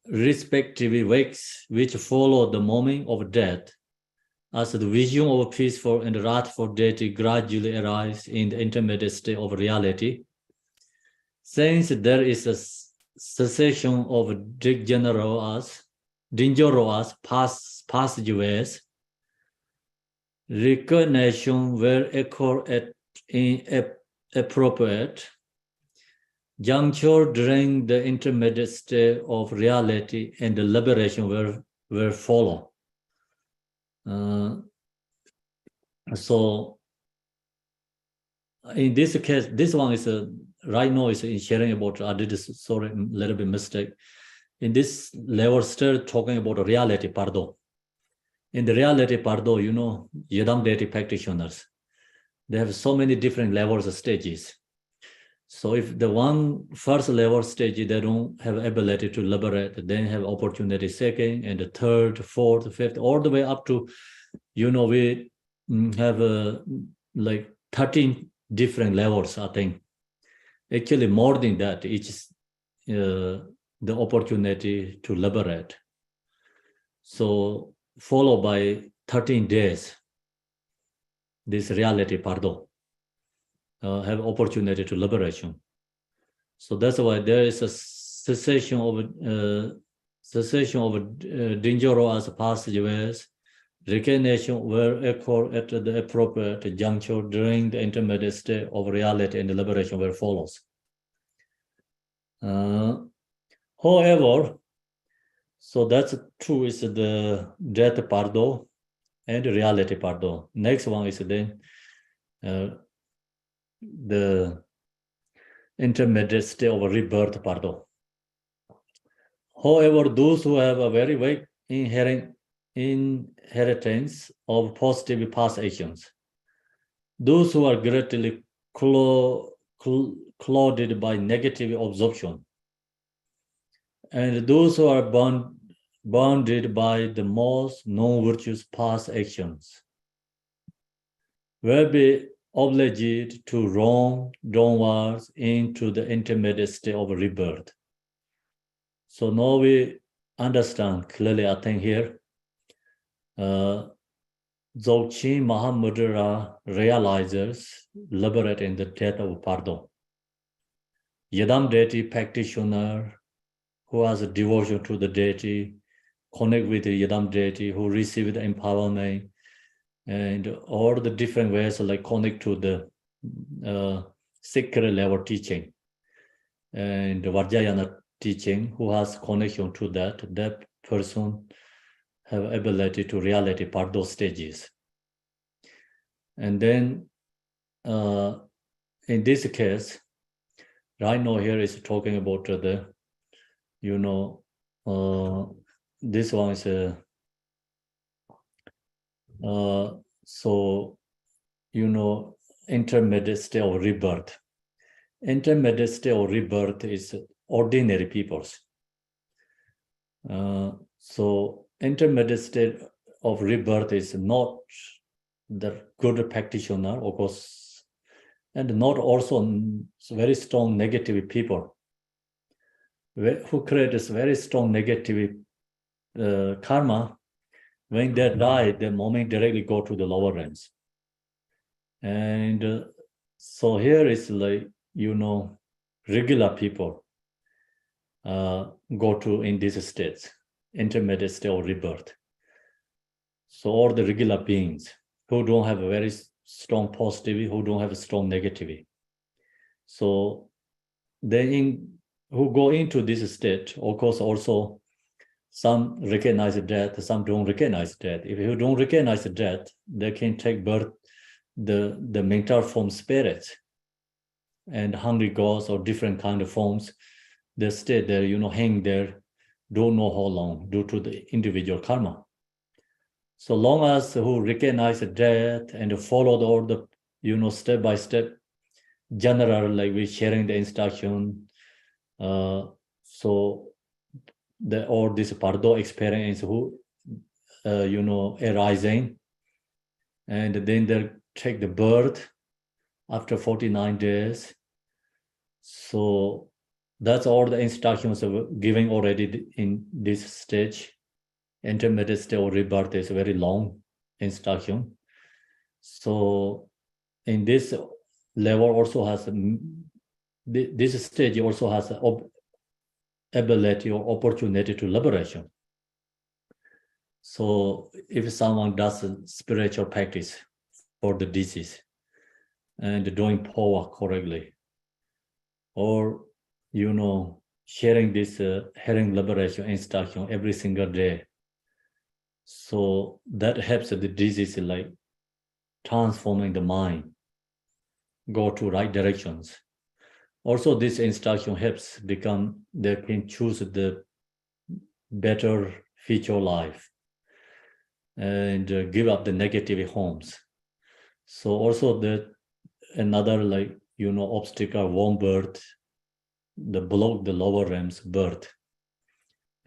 [SPEAKER 1] respective wakes which follow the moment of death, as the vision of peaceful and wrathful deity gradually arise in the intermediate state of reality, since there is a cessation of dangerous passageways, recognition will occur in appropriate juncture during the intermediate state of reality, and the liberation will follow. So in this case, this one is right now is in sharing about, I did sorry, a little bit mistake. In this level, still talking about reality Bardo. In the reality Bardo, Yedam deity practitioners, they have so many different levels of stages. So if the one first level stage, they don't have ability to liberate, then have opportunity second and the third, fourth, fifth, all the way up to, we have like 13 different levels, I think. Actually more than that, each the opportunity to liberate. So followed by 13 days, this reality Bardo. Have opportunity to liberation. So that's why there is a cessation of dangerous passageways. Recognition will occur at the appropriate juncture during the intermediate state of reality, and the liberation will follows. However, so that's true is the death Bardo and reality Bardo. Next one is then the intermediate state of rebirth, Bardo. However, those who have a very weak inheritance of positive past actions, those who are greatly clouded by negative absorption, and those who are bounded by the most non-virtuous past actions, will be obliged to roam downwards into the intermediate state of rebirth. So now we understand clearly, I think here, Dzogchen Mahamudra realizes liberating the death of Bardo. Yadam deity practitioner who has a devotion to the deity, connect with the Yadam deity, who received empowerment, and all the different ways like connect to the secret level teaching and Vajrayana teaching, who has connection to that person have ability to reality part those stages. And then in this case, right now here is talking about the, this one is so, intermediate state of rebirth. Intermediate state of rebirth is ordinary peoples. So intermediate state of rebirth is not the good practitioner, of course, and not also very strong negative people who create this very strong negative karma. When they die, the moment directly go to the lower realms. And so here is like, regular people go to in these states, intermediate state of rebirth. So all the regular beings who don't have a very strong positivity, who don't have a strong negativity. So they who go into this state, of course, also some recognize death, some don't recognize death. If you don't recognize death, they can take birth, the mental form spirits and hungry ghosts or different kind of forms. They stay there, hang there, don't know how long due to the individual karma. So long as who recognize death and follow all the, step by step, general, like we sharing the instruction, so the all this Bardo experience who, arising, and then they take the birth after 49 days. So that's all the instructions of giving already in this stage. Intermediate state of rebirth is a very long instruction. So in this level also has, this stage also has ability or opportunity to liberation. So if someone does a spiritual practice for the disease and doing power correctly, or sharing this hearing liberation instruction every single day, so that helps the disease like transforming the mind, go to right directions. Also, this instruction helps become, they can choose the better future life and give up the negative homes. So also another like, obstacle, warm birth, the block the lower realms birth,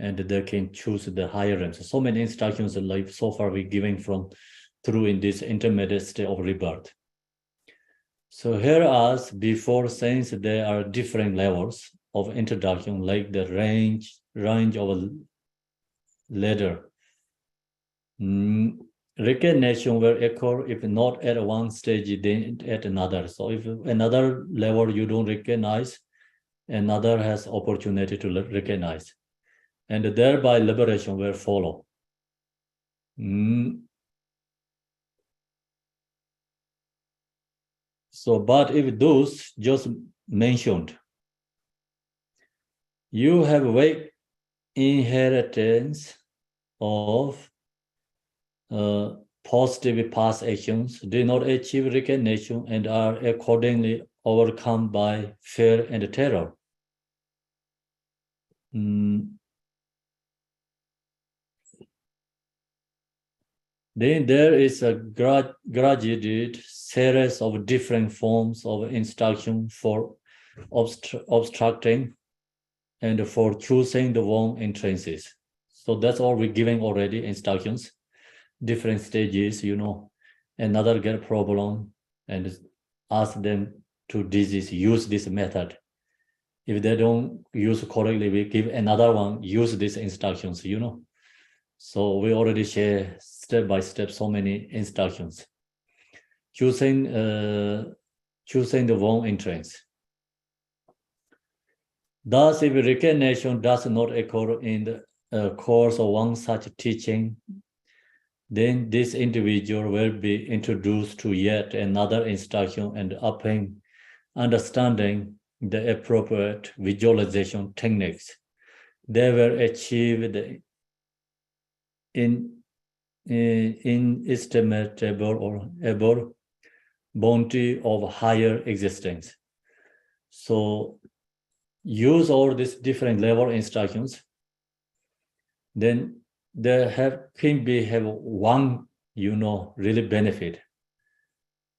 [SPEAKER 1] and they can choose the higher realms. So many instructions like so far we're giving from through in this intermediate state of rebirth. So here as before, since there are different levels of introduction, like the range of a ladder, recognition will occur if not at one stage, then at another. So if another level you don't recognize, another has opportunity to recognize, and thereby liberation will follow. So, but if those just mentioned, you have weak inheritance of positive past actions did not achieve recognition and are accordingly overcome by fear and terror. Then there is a graduated series of different forms of instruction for obstructing and for choosing the wrong entrances. So that's all we're giving already, instructions, different stages, another get problem and ask them to use this method. If they don't use correctly, we give another one, use these instructions, So we already share step by step so many instructions. Choosing the wrong entrance. Thus, if recognition does not occur in the course of one such teaching, then this individual will be introduced to yet another instruction, and upon understanding the appropriate visualization techniques, they will achieve the inestimable or able bounty of higher existence. So use all these different level instructions, then they can have one, really benefit.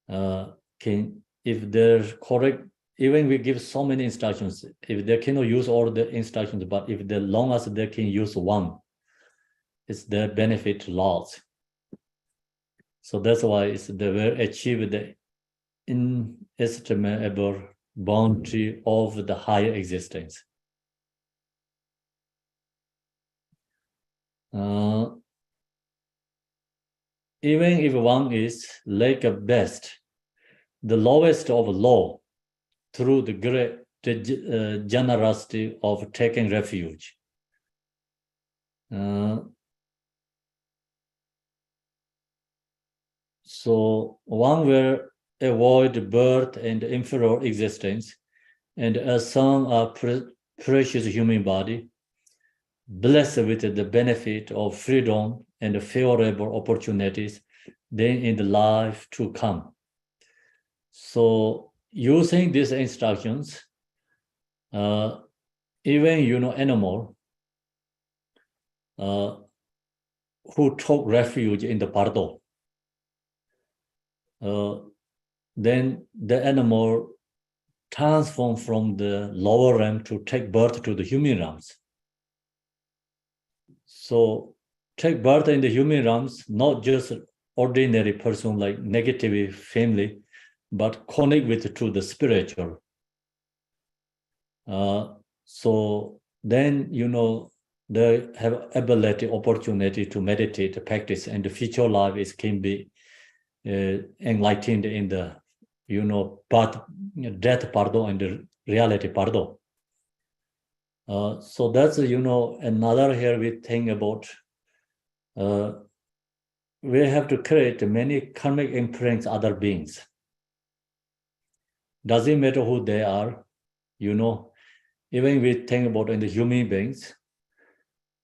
[SPEAKER 1] If they're correct, even we give so many instructions, if they cannot use all the instructions, but if the long as they can use one, it's their benefit lots. So that's why they will achieve the inestimable bounty of the higher existence. Even if one is like a best, the lowest of low, through the great generosity of taking refuge. So one will avoid birth and inferior existence, and assume a precious human body, blessed with the benefit of freedom and favorable opportunities, then in the life to come. So using these instructions, even animal who took refuge in the Bardo, then the animal transform from the lower realm to take birth to the human realms. So take birth in the human realms, not just ordinary person like negative family, but connect with to the spiritual. So then, they have ability, opportunity to meditate, practice, and the future life can be enlightened in the, death Bardo and the reality Bardo. So that's, another here we think about. We have to create many karmic imprints other beings. Doesn't matter who they are, even we think about in the human beings,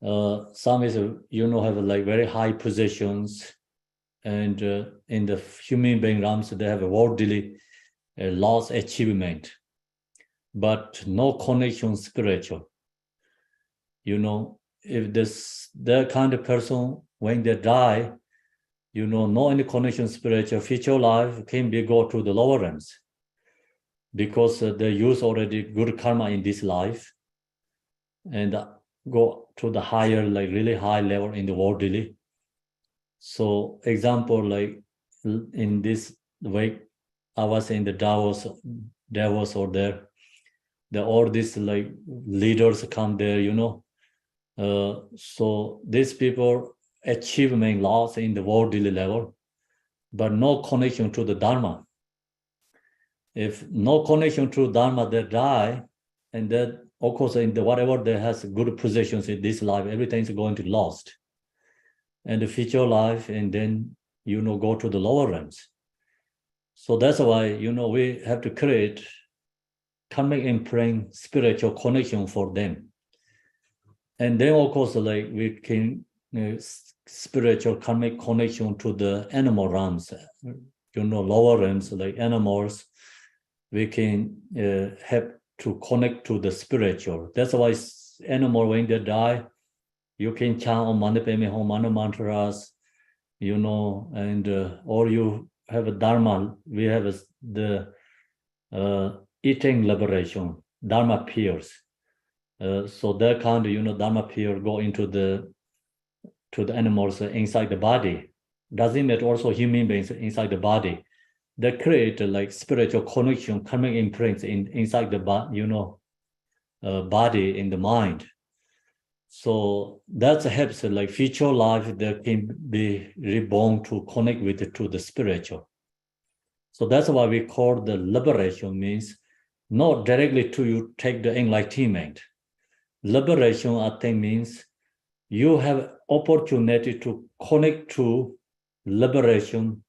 [SPEAKER 1] some is, have like very high positions, and in the human being realms, they have a worldly loss achievement, but no connection spiritual. If that kind of person, when they die, no any connection spiritual, future life can be go to the lower realms, because they use already good karma in this life and go to the higher, like really high level in the worldly. So example, like in this way, I was in the Davos or there, all these like leaders come there, so these people achievement loss in the worldly level, but no connection to the Dharma. If no connection to Dharma, they die, and that of course in the whatever they has good positions in this life, everything is going to lost. And the future life, and then go to the lower realms. So that's why we have to create karmic imprint spiritual connection for them. And then of course, like we can spiritual karmic connection to the animal realms, lower realms like animals. We can have to connect to the spiritual. That's why animal, when they die, you can chant Om Mani Padme Hum mantras, and or you have a dharma. We have the eating liberation, dharma peers. So that kind of, dharma peer go into the animals inside the body. Doesn't matter also human beings inside the body. They create like spiritual connection, karmic imprints inside the body, body in the mind. So that helps like future life that can be reborn to connect to the spiritual. So that's why we call the liberation means not directly to you take the enlightenment. Liberation, I think, means you have opportunity to connect to liberation,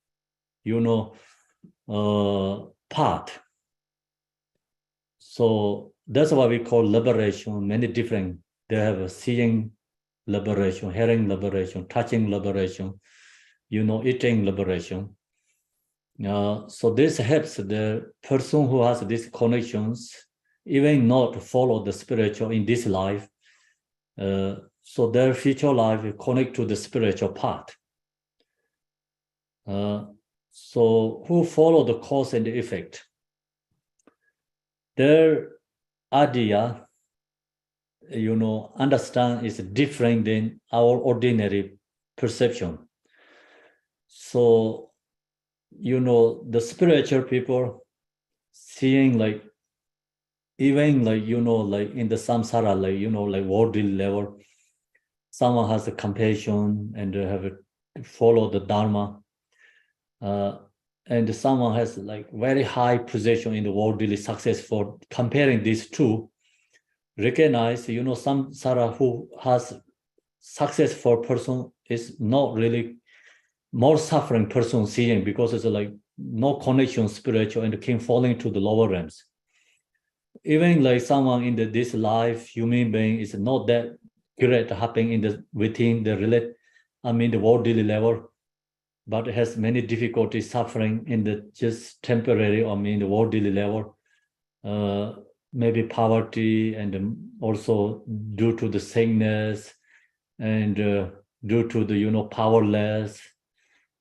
[SPEAKER 1] path. So that's why we call liberation many different. They have a seeing liberation, hearing liberation, touching liberation, eating liberation. So this helps the person who has these connections, even not follow the spiritual in this life. So their future life connect to the spiritual path. So who follow the cause and the effect? Their idea, understand is different than our ordinary perception. So, the spiritual people seeing like, even like, like in the samsara, like worldly level, someone has a compassion and they have to follow the dharma. And someone has like very high position in the worldly successful. Comparing these two, recognize, samsara who has successful person is not really more suffering person seeing, because it's like no connection spiritual and can falling to the lower realms. Even like someone in this life, human being is not that great happening within the worldly level, but has many difficulties suffering in the just temporary, the worldly level. Maybe poverty, and also due to the sickness, and due to the powerless,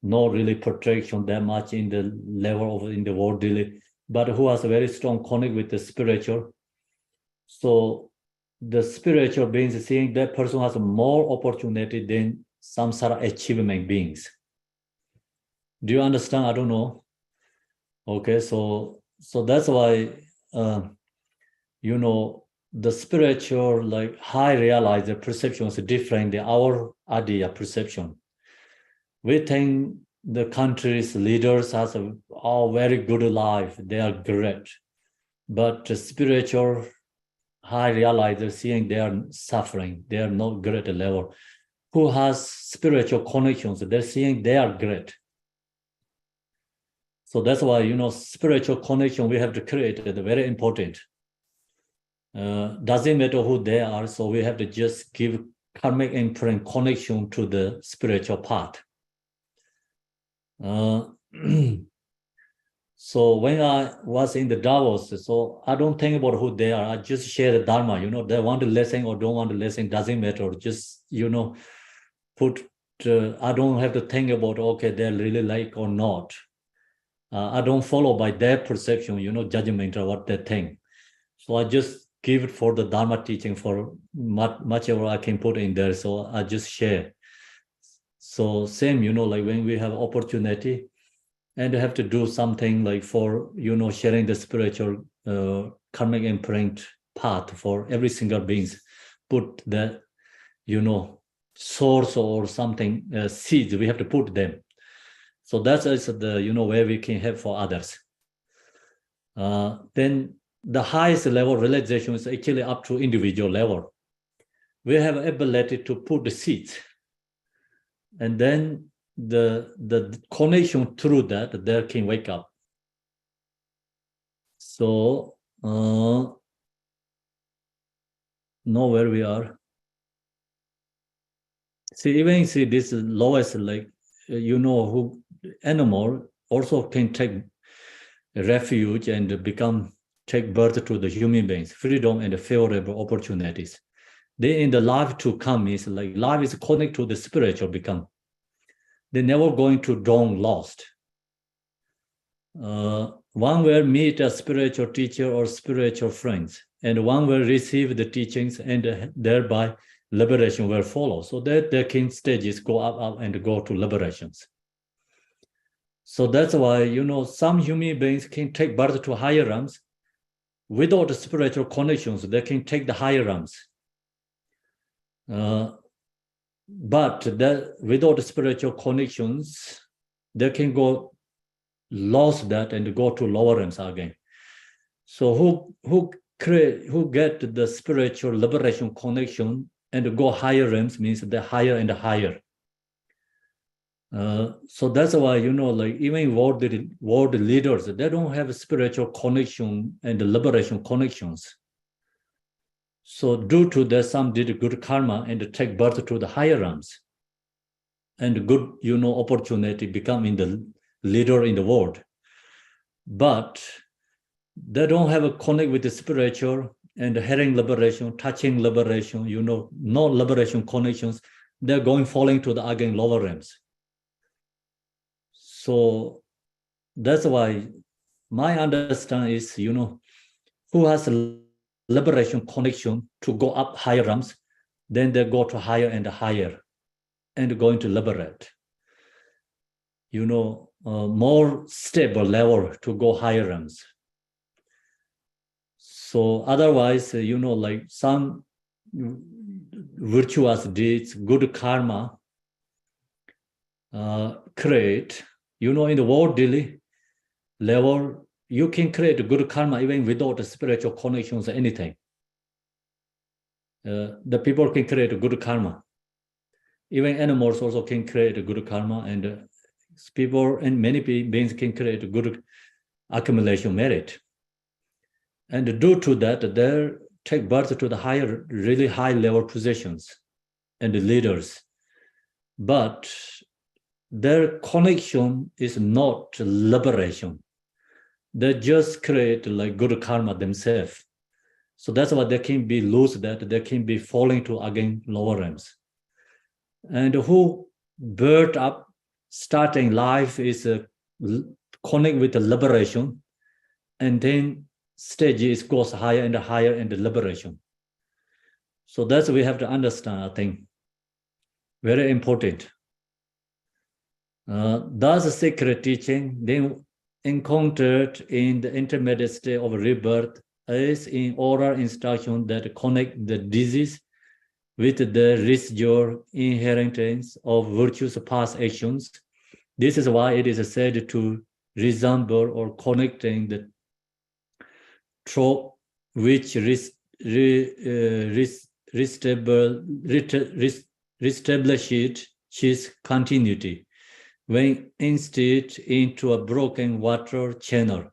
[SPEAKER 1] not really protection that much in the level of in the worldly, but who has a very strong connect with the spiritual. So the spiritual beings seeing that person has more opportunity than samsara achievement beings. Do you understand? I don't know. Okay, so that's why the spiritual like high realizer perception is different than our idea perception. We think the country's leaders has a very good life. They are great. But the spiritual high realizer seeing they are suffering. They are not great level. Who has spiritual connections, they're seeing they are great. So that's why, spiritual connection we have to create is very important. Doesn't matter who they are, so we have to just give karmic imprint connection to the spiritual path. So when I was in the Davos, so I don't think about who they are. I just share the Dharma, they want to listen or don't want to listen, doesn't matter. Just, put, I don't have to think about, okay, they really like or not. I don't follow by their perception, judgment or what they think. So I just give it for the Dharma teaching for much ever I can put in there. So I just share. So same, like when we have opportunity and have to do something like for, sharing the spiritual karmic imprint path for every single beings, put the, source or something, seeds, we have to put them. So that's the, where we can help for others. Then the highest level realization is actually up to individual level. We have ability to put the seeds, and then the connection through that there can wake up. So know where we are. See, even see this lowest, like, who animal also can take refuge and take birth to the human beings, freedom and favorable opportunities. Then in the life to come is like life is connected to the spiritual become. They're never going to dawn lost. One will meet a spiritual teacher or spiritual friends, and one will receive the teachings, and thereby liberation will follow. So that the king stages go up, and go to liberations. So that's why, some human beings can take birth to higher realms. Without the spiritual connections, they can take the higher realms. But without the spiritual connections, they can go lost that and go to lower realms again. So who get the spiritual liberation connection and go higher realms means the higher and higher. So that's why, like even world leaders, they don't have spiritual connection and liberation connections. So due to that, some did good karma and take birth to the higher realms, and good, opportunity become in the leader in the world. But they don't have a connect with the spiritual and hearing liberation, touching liberation, no liberation connections. They're going falling to the again lower realms. So that's why my understanding is, who has a liberation connection to go up higher realms, then they go to higher and higher and going to liberate. More stable level to go higher realms. So otherwise, like some virtuous deeds, good karma, create, in the worldly level, you can create good karma even without spiritual connections or anything. The people can create good karma. Even animals also can create good karma, and people and many beings can create good accumulation merit. And due to that, they take birth to the higher, really high level positions and the leaders. But their connection is not liberation. They just create like good karma themselves. So that's why they can be loose, that they can be falling to again lower realms. And who birth up, starting life is connect with the liberation, and then stages goes higher and higher in the liberation. So that's what we have to understand, I think. Very important. Thus, a sacred teaching, then encountered in the intermediate state of rebirth, is in oral instruction that connect the disease with the residual inheritance of virtuous past actions. This is why it is said to resemble or connecting the trope which reestablishes continuity when instead into a broken water channel.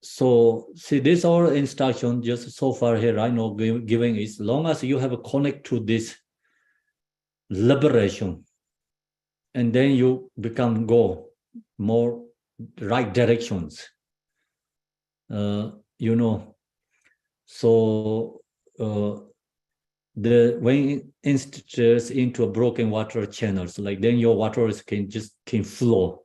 [SPEAKER 1] So see, this all instruction just so far here right now giving is long as you have a connect to this liberation, and then you go more right directions. So when instances into a broken water channels, like then your waters can flow.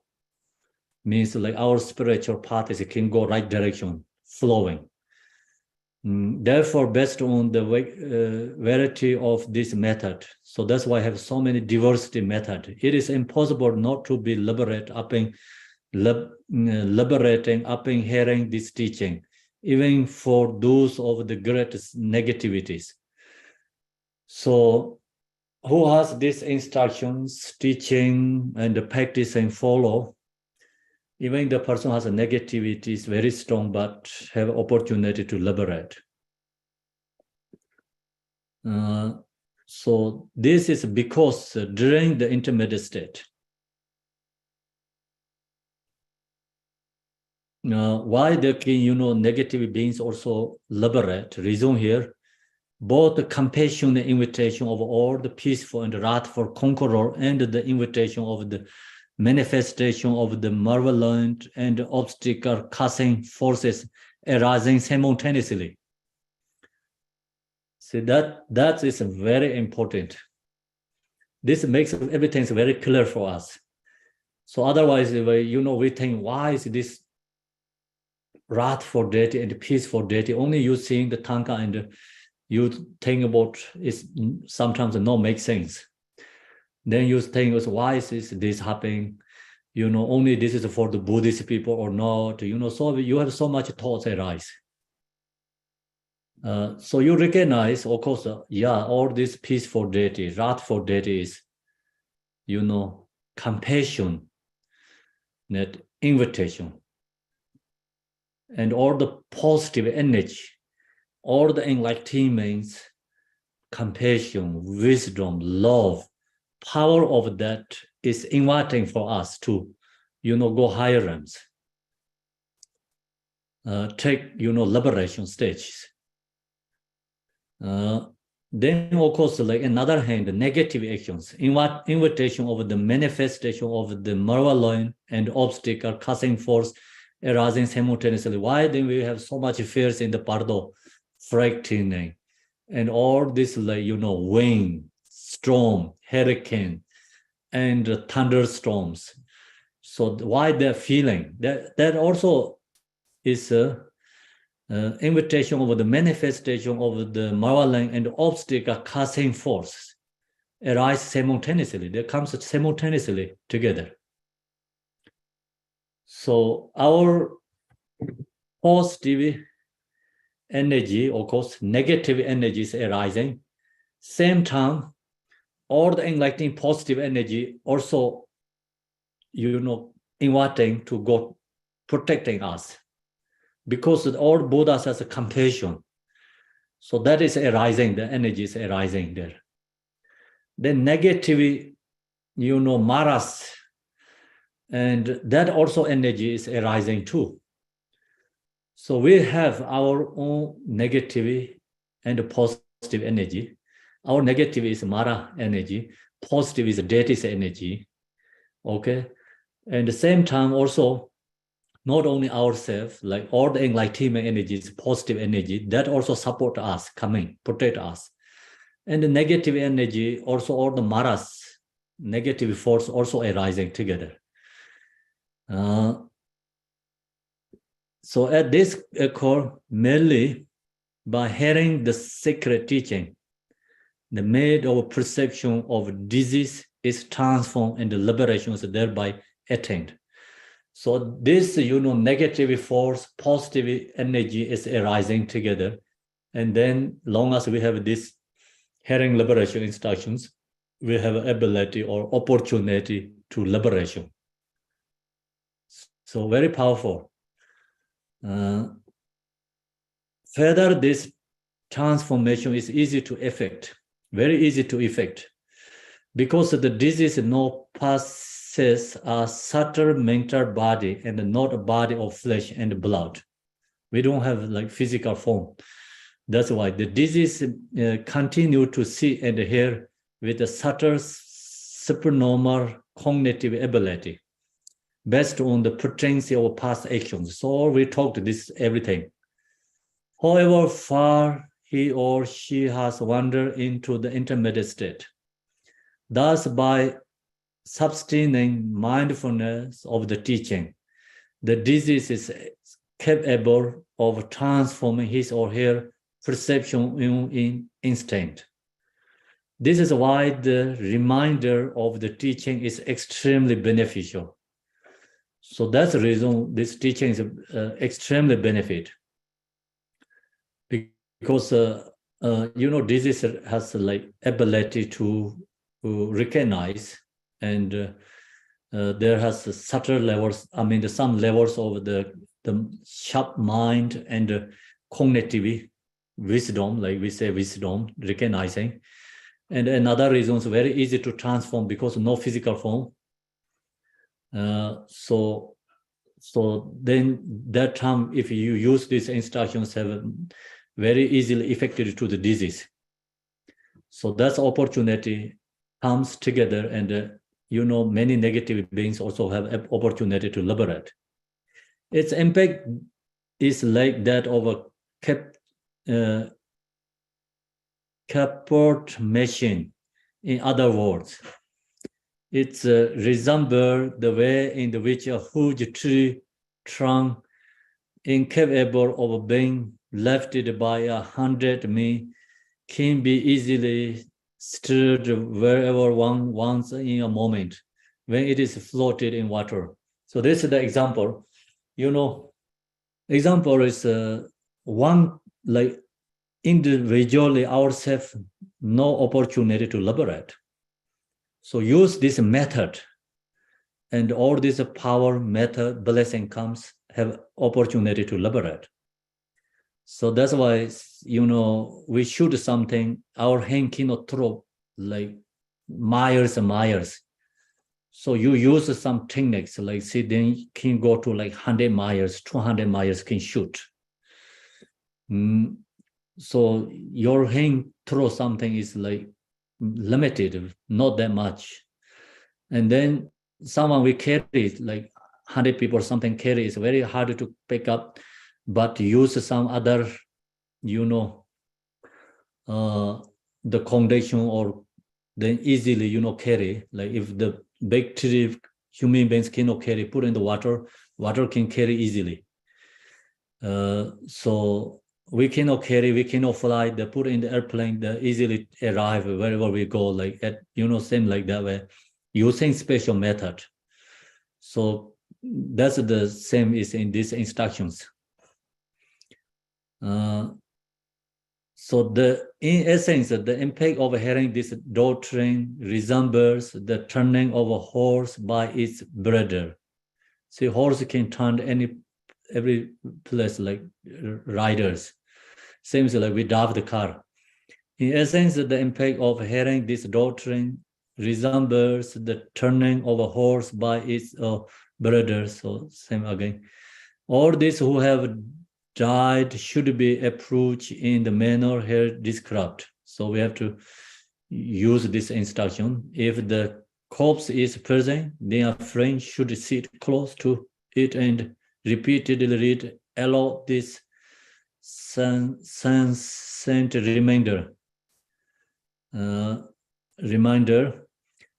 [SPEAKER 1] Means like our spiritual path can go right direction, flowing. Therefore, based on the variety of this method, so that's why I have so many diversity method. It is impossible not to be liberating up in hearing this teaching, even for those of the greatest negativities. So who has these instructions, teaching, and practice and follow, even the person has a negativity is very strong, but have opportunity to liberate. So this is because during the intermediate state, why the king, negative beings also liberate? Reason here, both the compassion and invitation of all the peaceful and wrathful conqueror and the invitation of the manifestation of the malevolent and obstacle causing forces arising simultaneously. See, that is very important. This makes everything very clear for us. So otherwise, we think, why is this wrathful deity and peaceful deity? Only you seeing the tanka and you think about it sometimes not make sense. Then you think, why is this happening? Only this is for the Buddhist people or not? So you have so much thoughts arise. So you recognize, of course, all these peaceful deities, wrathful deities, compassion, that invitation, and all the positive energy, all the enlightenment, compassion, wisdom, love, power of that is inviting for us to, go higher realms, take, liberation stages. Then, of course, like another hand, negative actions, invitation of the manifestation of the malevolent and obstacle causing force arising simultaneously. Why then we have so much fears in the Bardo, frightening, and all this, like, wind, storm, hurricane, and thunderstorms. So why they're feeling? That also is a invitation of the manifestation of the malevolent and obstacle causing force arise simultaneously. They come simultaneously together. So our positive energy, of course, negative energy is arising. Same time, all the enlightening positive energy also, inviting to go protecting us. Because all Buddhas has a compassion. So that is arising, the energy is arising there. Then negative, maras, and that also energy is arising too. So we have our own negative and positive energy. Our negative is Mara energy, positive is deity's energy, okay? And at the same time also, not only ourselves, like all the enlightenment energies, positive energy, that also support us, coming, protect us. And the negative energy, also all the Maras, negative force also arising together. So at this occur merely by hearing the sacred teaching, the mode of perception of disease is transformed and the liberation is thereby attained. So this, negative force, positive energy is arising together. And then long as we have this hearing liberation instructions, we have ability or opportunity to liberation. So very powerful. Further, this transformation is easy to effect, very easy to effect, because the disease no possess a subtle mental body and not a body of flesh and blood. We don't have like physical form. That's why the disease continue to see and hear with a subtle supernormal cognitive ability based on the potential of past actions. So we talked this everything. However far he or she has wandered into the intermediate state, thus by sustaining mindfulness of the teaching, the disease is capable of transforming his or her perception in instinct. This is why the reminder of the teaching is extremely beneficial. So that's the reason this teaching is extremely benefit. Because disease has like ability to recognize, and there has subtle levels. I mean, some levels of the sharp mind and cognitive wisdom, like we say wisdom, recognizing. And another reason is very easy to transform because no physical form. So So then that time, if you use these instructions, have very easily affected to the disease. So that's opportunity comes together, and many negative beings also have an opportunity to liberate. Its impact is like that of a cardboard machine. In other words, it resembles the way in which a huge tree trunk incapable of being lifted by 100 men can be easily stirred wherever one wants in a moment when it is floated in water. So this is the example. Example is one like individually ourselves no opportunity to liberate. So use this method, and all this power method blessing comes have opportunity to liberate. So that's why we shoot something, our hand cannot throw like miles and miles. So you use some techniques like then can go to like 100 miles, 200 miles can shoot. So your hand throw something is like limited, not that much. And then someone we carry it, like 100 people something carry, is very hard to pick up, but use some other, the condition, or then easily, carry. Like if the big tree human beings cannot carry, put in the water can carry easily. So we cannot carry, we cannot fly, they put in the airplane, they easily arrive wherever we go, like at, same like that way, using special method. So that's the same is in these instructions. So in essence, the impact of hearing this doctrine resembles the turning of a horse by its brother. See, horse can turn every place, like riders. Seems like we drive the car. In essence, the impact of hearing this doctrine resembles the turning of a horse by its brother. So same again. All these who have died should be approached in the manner here described. So we have to use this instruction. If the corpse is present, then a friend should sit close to it and repeatedly read aloud this sent reminder.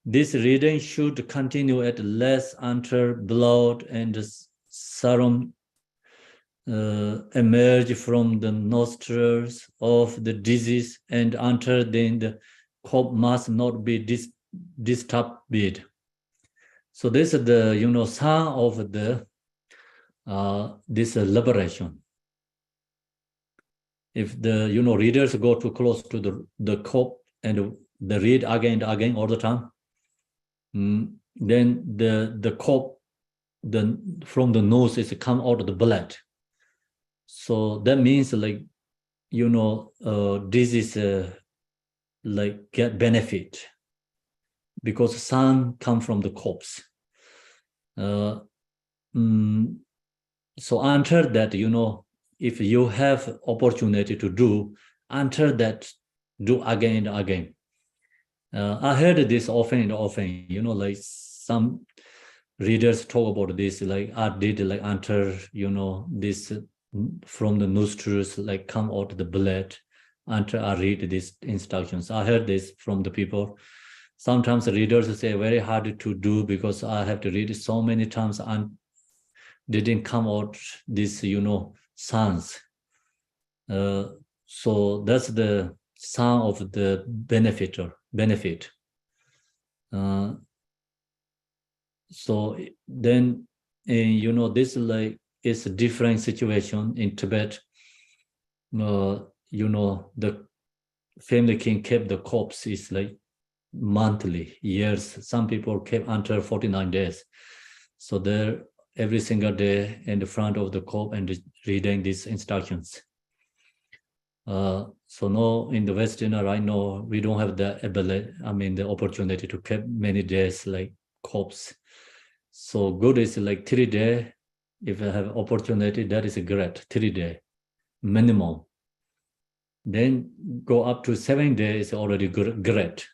[SPEAKER 1] This reading should continue at least until blood and serum emerge from the nostrils of the disease, and until then the corpse must not be disturbed. So this is the sign of the this liberation. If the readers go too close to the corpse and they read again and again all the time, then the corpse from the nose is come out of the blood. So that means like this is like get benefit because sun come from the corpse. So until that, if you have opportunity to do, until that, do again and again. I heard this often and often, like some readers talk about this, like I did like until, this from the nostrils, like come out the blood until I read these instructions. I heard this from the people. Sometimes the readers say very hard to do because I have to read it so many times and didn't come out this, sounds. So that's the sound of the benefit. So then, this like is a different situation in Tibet. The family can keep the corpse is like monthly, years. Some people kept until 49 days. So they're every single day in the front of the corpse and reading these instructions. So no, in the Western right now, we don't have the ability, the opportunity to keep many days like corpse. So good is like 3 days, if you have opportunity, that is great, 3 days minimum. Then go up to 7 days is already great.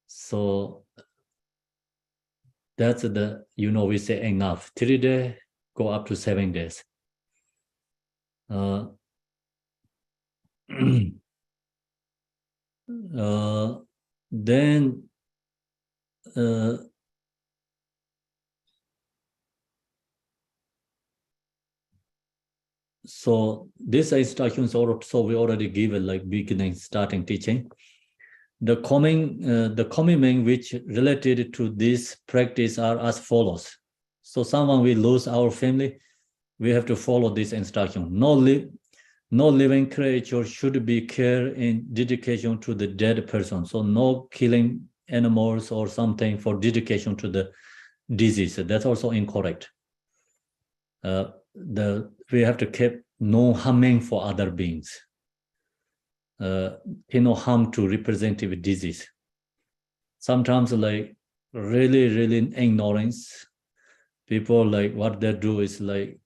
[SPEAKER 1] So that's the, we say enough. 3 days, go up to 7 days. Then so this instructions also we already given like beginning, starting teaching. The commitment which related to this practice are as follows. So someone will lose our family, we have to follow this instruction. No living creature should be care in dedication to the dead person. So no killing animals or something for dedication to the disease. That's also incorrect. We have to keep no harming for other beings. No harm to representative disease. Sometimes like really ignorance, people like what they do is like,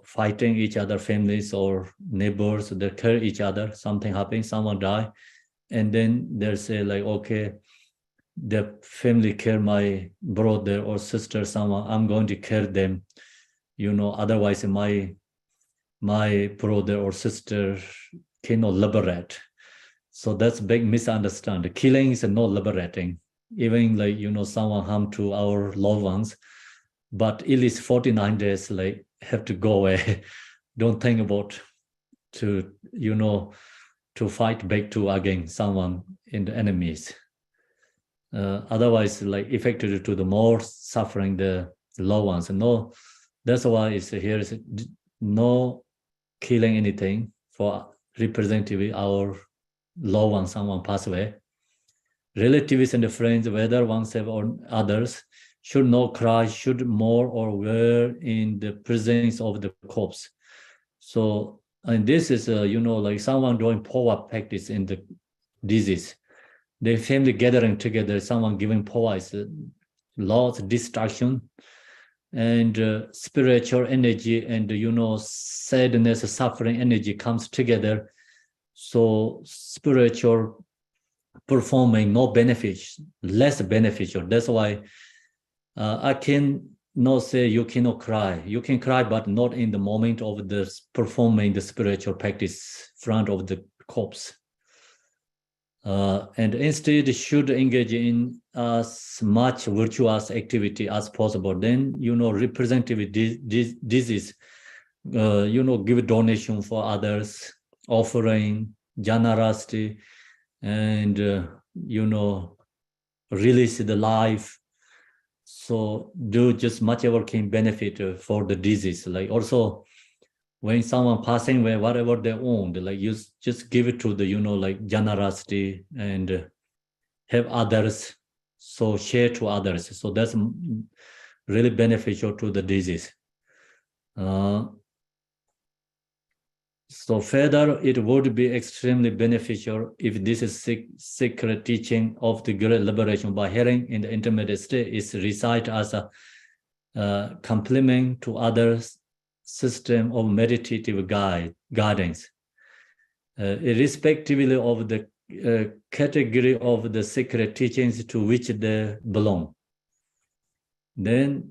[SPEAKER 1] fighting each other, families or neighbors, they kill each other, something happens, someone die, and then they say like, okay, the family kill my brother or sister, someone, I'm going to kill them, otherwise my brother or sister cannot liberate. So that's big misunderstanding. Killing is not liberating. Even like, someone harm to our loved ones, but at least 49 days, like have to go away. Don't think about to, to fight back to against someone in the enemies. Otherwise, like affected to the more suffering the loved ones. No, that's why it's here is no killing anything for representative our loved one, someone pass away. Relatives and friends, whether oneself or others, should not cry, should mourn or wear in the presence of the corpse. So, and this is, like someone doing power practice in the disease. The family gathering together, someone giving power is loss, distraction, and spiritual energy and, sadness, suffering energy comes together. So spiritual performing no benefit, less beneficial. That's why I can not say you cannot cry. You can cry, but not in the moment of the performing the spiritual practice front of the corpse. And instead should engage in as much virtuous activity as possible. Then, representative disease, give donation for others, offering generosity, and, release the life. So do just much ever can benefit for the disease. Like also, when someone passing away, whatever they owned, like you just give it to the, like generosity and have others, so share to others. So that's really beneficial to the disease. So further, it would be extremely beneficial if this is secret teaching of the great liberation by hearing in the intermediate state is recited as a complement to others system of meditative guidance, irrespectively of the category of the sacred teachings to which they belong. Then,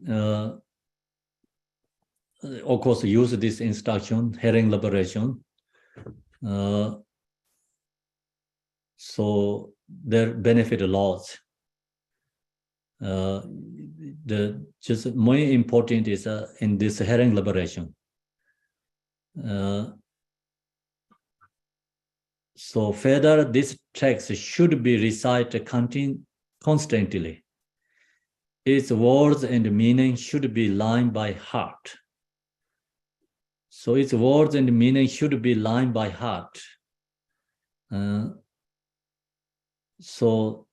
[SPEAKER 1] of course, use this instruction, hearing liberation. So there benefit a lot. The just more important is in this hearing liberation. So further, this text should be recited constantly. Its words and meaning should be lined by heart. So its words and meaning should be lined by heart. So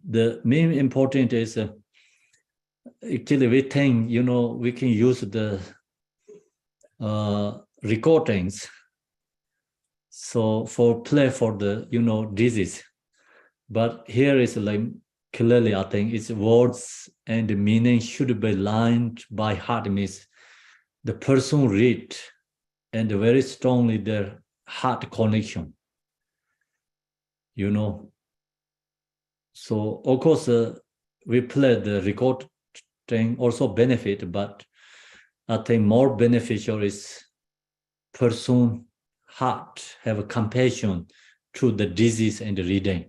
[SPEAKER 1] the main important is actually we think, we can use the recordings. So for play for the, disease. But here is like clearly, I think its words and meaning should be lined by heart, means the person read and very strongly their heart connection. So of course we play the recording also benefit, but I think more beneficial is person heart have a compassion to the disease and the reading.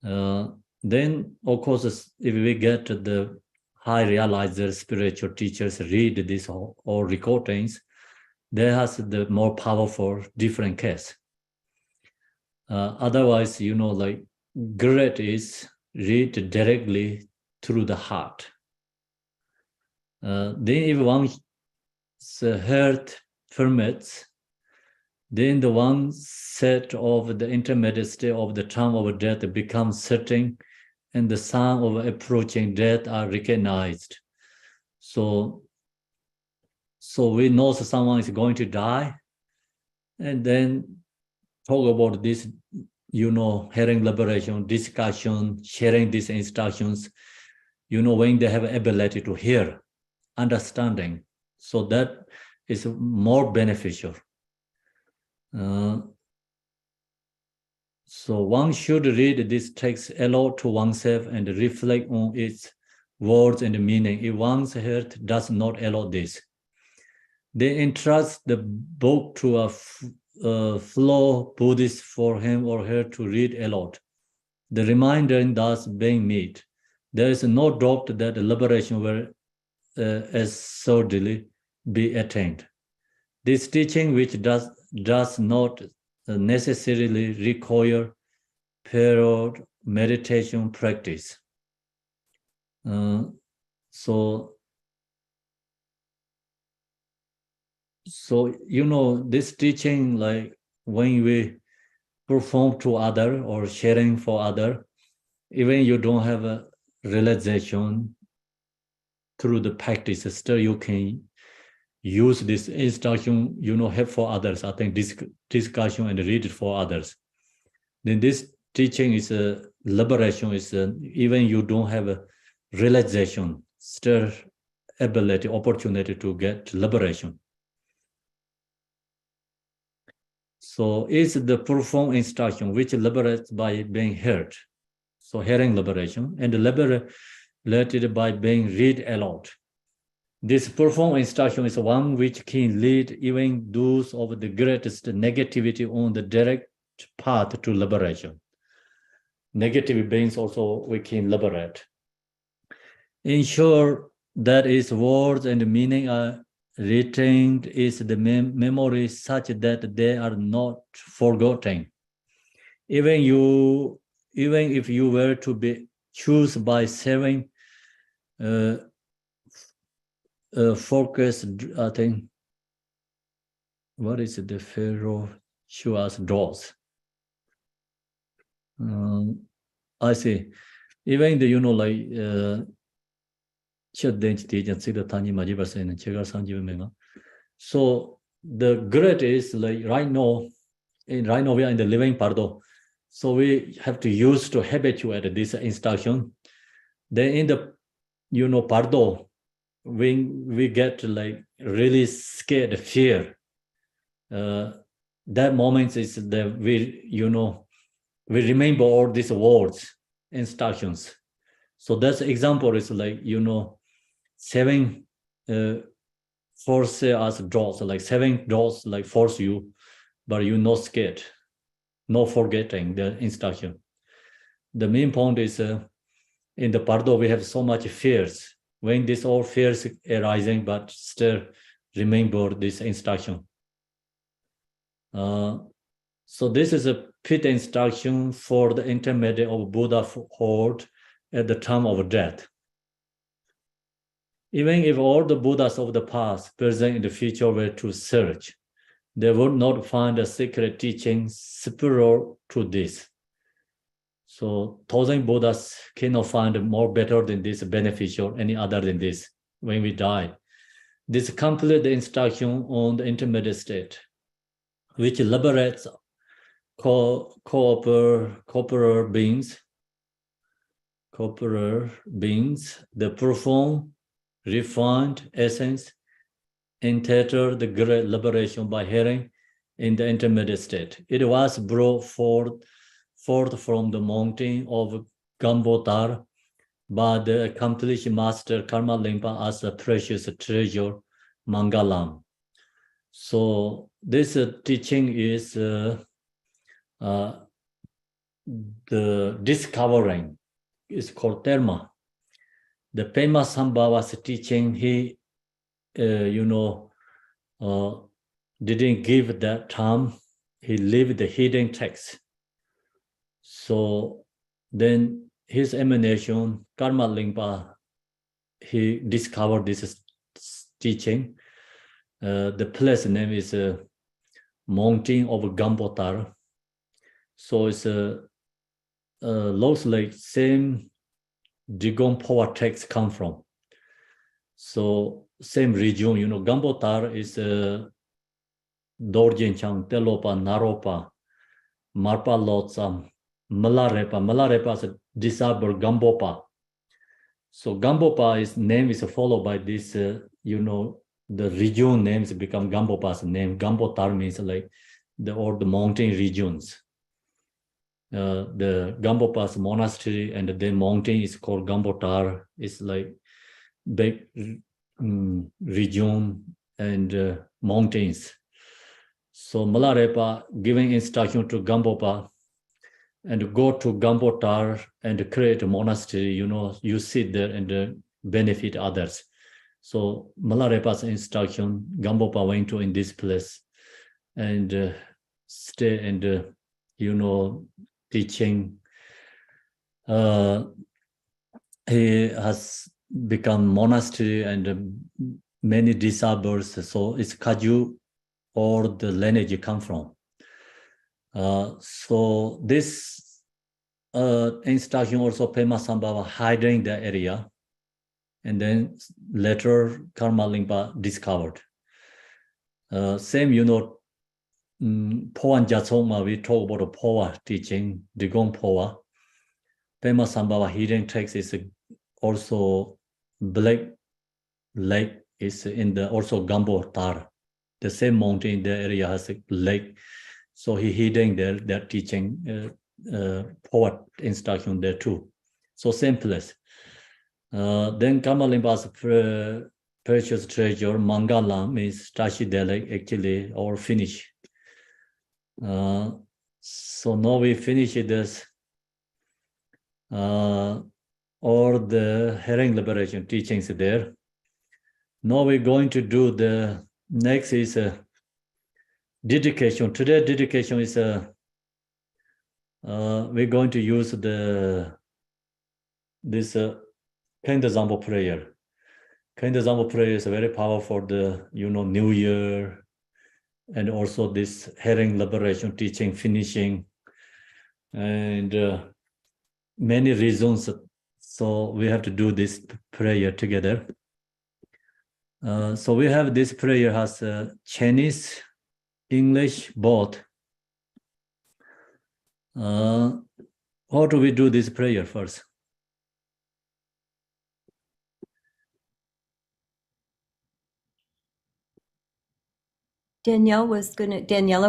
[SPEAKER 1] Then of course if we get the high realizer spiritual teachers read this all recordings, they has the more powerful different case. Otherwise, like great is read directly through the heart. Then if one's heart permits, then the one set of the intermediate state of the time of death becomes certain, and the sign of approaching death are recognized. So we know someone is going to die, and then talk about this, hearing liberation, discussion, sharing these instructions, when they have ability to hear, understanding. So that is more beneficial. So one should read this text aloud to oneself and reflect on its words and meaning. If one's heart does not allow this, they entrust the book to a flow Buddhist for him or her to read aloud. The reminder thus being made, there is no doubt that liberation will assuredly be attained. This teaching, which does not necessarily require period meditation practice. So this teaching, like when we perform to other or sharing for other, even you don't have a realization through the practice, still you can use this instruction, help for others. I think this discussion and read it for others. Then this teaching is a liberation, is even you don't have a realization, still ability, opportunity to get liberation. So it's the perform instruction which liberates by being heard. So hearing liberation, and liberated by being read aloud. This perform instruction is one which can lead even those of the greatest negativity on the direct path to liberation. Negative beings also we can liberate. Ensure that its words and meaning are retained is the memory such that they are not forgotten. Even if you were to be choose by 7 focused, I think, what is it, the Pharaoh Shua's draws. I see. Even the, like, so the great is like right now we are in the living Bardo. So we have to use to habituate this instruction. Then in the, Bardo, we get like really scared, fear. That moment is that we remember all these words, instructions. So that's example is like, 7 force us draws, like 7 draws like force you, but you're not scared, not forgetting the instruction. The main point is in the Bardo we have so much fears. When this all fears arising, but still remember this instruction. So this is a pit instruction for the intermediate of Buddha hold at the time of death. Even if all the Buddhas of the past, present, in the future were to search, they would not find a secret teaching superior to this. So 1,000 Buddhas cannot find more better than this, beneficial, any other than this when we die. This complete the instruction on the intermediate state, which liberates corporeal beings. corporeal beings, the profound, refined essence, enter the great liberation by hearing in the intermediate state. It was brought forth from the mountain of Gambotar by the accomplished master Karma Limpa as a precious treasure, Mangalam. So this teaching is the discovering, is called Dharma. The Pema Sambhava's teaching, he, didn't give that term. He lived the hidden text. So then his emanation, Karma Limpa, he discovered this teaching. The place name is Mountain of Gambotar. So it's looks like same Digong power text come from. So same region, Gambotar is Dorjenchang, Telopa, Naropa, Marpa Lotsam, Malarepa. Malarepa is a disabled Gambopa. So Gambopa name is followed by this, the region names become Gambopa's name. Gambotar means like the mountain regions. The Gambopa's monastery and the mountain is called Gambotar. It's like big region and mountains. So Malarepa giving instruction to Gambopa and go to Gambotar and create a monastery. You sit there and benefit others. So Malarepa's instruction, Gambopa went to in this place and stay and teaching. He has become monastery and many disciples. So it's Kaju or the lineage come from. So this instruction also Pema Sambhava hiding the area, and then later Karma Limpa discovered. Same, Poan Jatsoma, we talk about the Poa teaching, Digong Poa. Pema Sambhava hidden text is also Black Lake is in the also Gambotar. The same mountain in the area has a lake. So he hidden there, that teaching Poa instruction there too. So same place. Then Karma Limpa's precious treasure, Mangalam, is Tashi Delek actually or finish. So now we finish this or the herring liberation teachings there. Now we're going to do the next is dedication. Today dedication is we're going to use this Kendazambo prayer. Kendazambo prayer is very powerful for the New Year, and also this herring liberation teaching finishing, and many reasons. So we have to do this prayer together. So we have this prayer has Chinese, English, both. How do we do this prayer first?
[SPEAKER 2] Daniela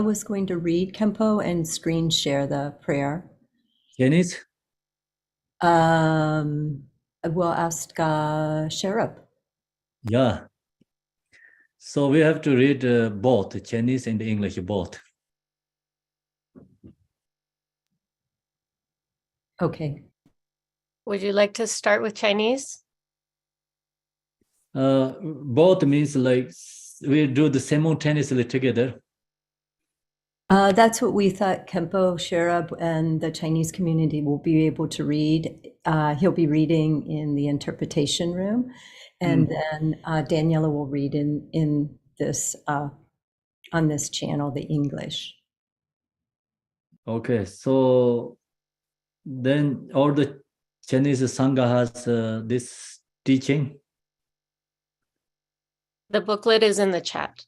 [SPEAKER 2] was going to read Kempo and screen share the prayer.
[SPEAKER 1] Chinese?
[SPEAKER 2] We'll ask Sherab.
[SPEAKER 1] Yeah. So we have to read both Chinese and English, both.
[SPEAKER 2] Okay.
[SPEAKER 3] Would you like to start with Chinese?
[SPEAKER 1] Both means like we do the simultaneously together.
[SPEAKER 2] That's what we thought. Kempo, Sherab, and the Chinese community will be able to read. He'll be reading in the interpretation room, and then Daniela will read in this on this channel, the English.
[SPEAKER 1] Okay, so then all the Chinese Sangha has this teaching.
[SPEAKER 3] The booklet is in the chat.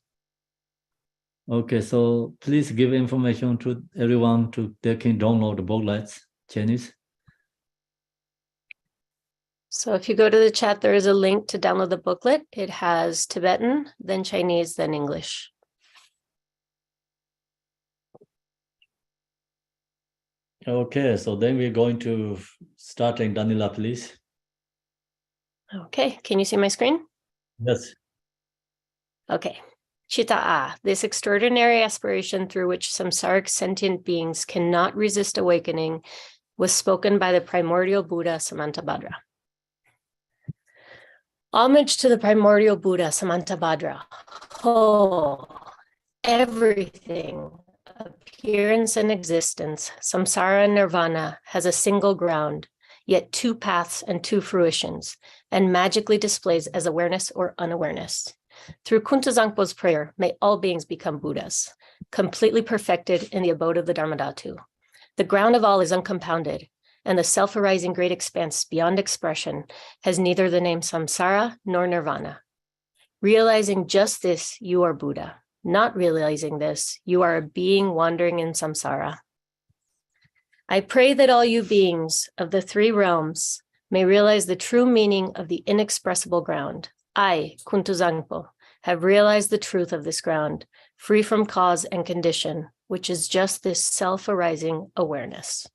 [SPEAKER 1] Okay, so please give information to everyone they can download the booklets, Chinese.
[SPEAKER 3] So if you go to the chat, there is a link to download the booklet. It has Tibetan, then Chinese, then English.
[SPEAKER 1] Okay, so then we're going to starting. Danila, please.
[SPEAKER 3] Okay, can you see my screen?
[SPEAKER 1] Yes.
[SPEAKER 3] Okay. Chitta-a, this extraordinary aspiration through which samsaric sentient beings cannot resist awakening, was spoken by the primordial Buddha Samantabhadra. Homage to the primordial Buddha Samantabhadra. Oh, everything, appearance and existence, samsara and nirvana, has a single ground, yet two paths and two fruitions, and magically displays as awareness or unawareness. Through Kuntuzangpo's prayer, may all beings become Buddhas, completely perfected in the abode of the Dharmadhatu. The ground of all is uncompounded, and the self-arising great expanse beyond expression has neither the name samsara nor nirvana. Realizing just this, you are Buddha. Not realizing this, you are a being wandering in samsara. I pray that all you beings of the three realms may realize the true meaning of the inexpressible ground. I, Kuntuzangpo, have realized the truth of this ground, free from cause and condition, which is just this self-arising awareness.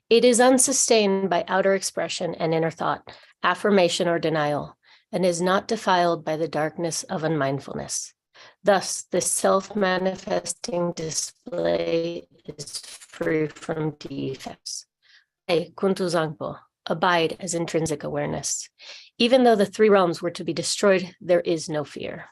[SPEAKER 3] It is unsustained by outer expression and inner thought, affirmation or denial, and is not defiled by the darkness of unmindfulness. Thus, this self-manifesting display is free from defects. I, Kuntuzangpo, abide as intrinsic awareness. Even though the three realms were to be destroyed, there is no fear.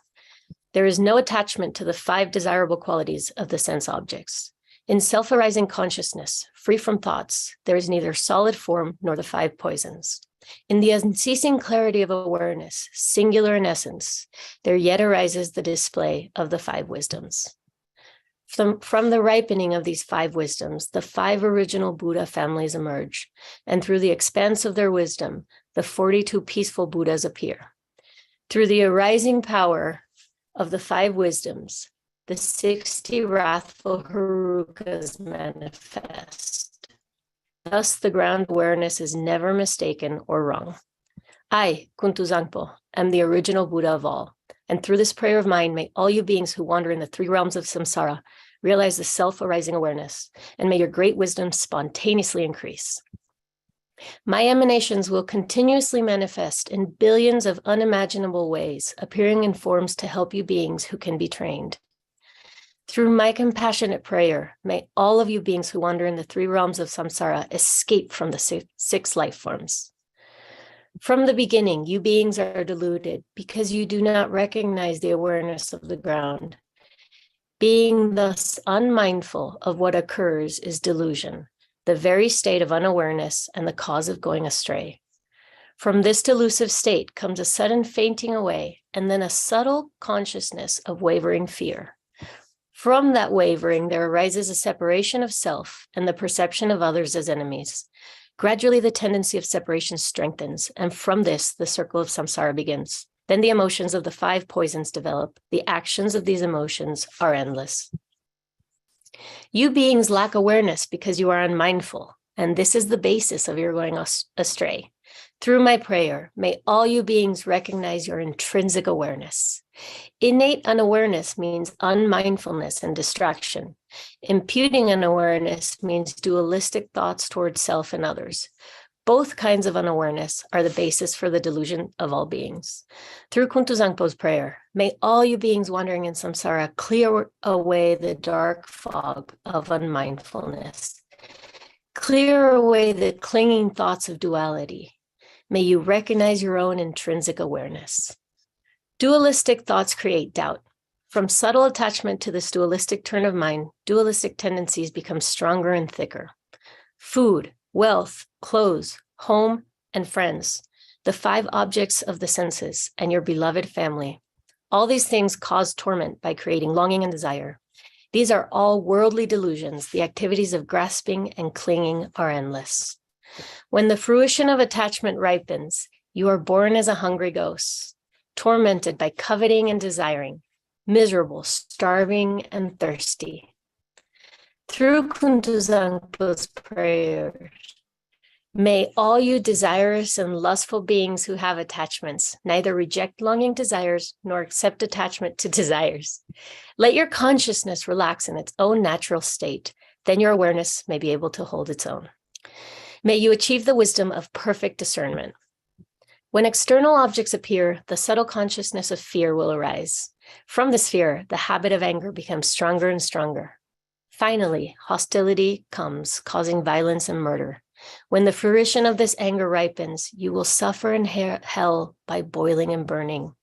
[SPEAKER 3] There is no attachment to the five desirable qualities of the sense objects. In self-arising consciousness, free from thoughts, there is neither solid form nor the five poisons. In the unceasing clarity of awareness, singular in essence, there yet arises the display of the five wisdoms. From the ripening of these five wisdoms, the five original Buddha families emerge, and through the expanse of their wisdom, the 42 peaceful Buddhas appear. Through the arising power of the five wisdoms, the 60 wrathful Harukas manifest. Thus, the ground awareness is never mistaken or wrong. I, Kuntuzangpo, am the original Buddha of all, and through this prayer of mine, may all you beings who wander in the three realms of samsara realize the self-arising awareness, and may your great wisdom spontaneously increase. My emanations will continuously manifest in billions of unimaginable ways, appearing in forms to help you beings who can be trained. Through my compassionate prayer, may all of you beings who wander in the three realms of samsara escape from the six life forms. From the beginning, you beings are deluded because you do not recognize the awareness of the ground. Being thus unmindful of what occurs is delusion, the very state of unawareness and the cause of going astray. From this delusive state comes a sudden fainting away and then a subtle consciousness of wavering fear. From that wavering, there arises a separation of self and the perception of others as enemies. Gradually, the tendency of separation strengthens, and from this, the circle of samsara begins. Then the emotions of the five poisons develop. The actions of these emotions are endless. You beings lack awareness because you are unmindful, and this is the basis of your going astray. Through my prayer, may all you beings recognize your intrinsic awareness. Innate unawareness means unmindfulness and distraction. Imputing unawareness means dualistic thoughts towards self and others. Both kinds of unawareness are the basis for the delusion of all beings. Through Kuntuzangpo's prayer, may all you beings wandering in samsara clear away the dark fog of unmindfulness. Clear away the clinging thoughts of duality. May you recognize your own intrinsic awareness. Dualistic thoughts create doubt. From subtle attachment to this dualistic turn of mind, dualistic tendencies become stronger and thicker. Food, wealth, clothes, home, and friends, the five objects of the senses, and your beloved family. All these things cause torment by creating longing and desire. These are all worldly delusions. The activities of grasping and clinging are endless. When the fruition of attachment ripens, you are born as a hungry ghost, tormented by coveting and desiring, miserable, starving, and thirsty. Through Kuntuzangpo's prayers, May all you desirous and lustful beings who have attachments neither reject longing desires nor accept attachment to desires. Let your consciousness relax in its own natural state. Then your awareness may be able to hold its own. May you achieve the wisdom of perfect discernment. When external objects appear, the subtle consciousness of fear will arise. From this fear, the habit of anger becomes stronger and stronger. Finally, hostility comes, causing violence and murder. When the fruition of this anger ripens, you will suffer in hell by boiling and burning.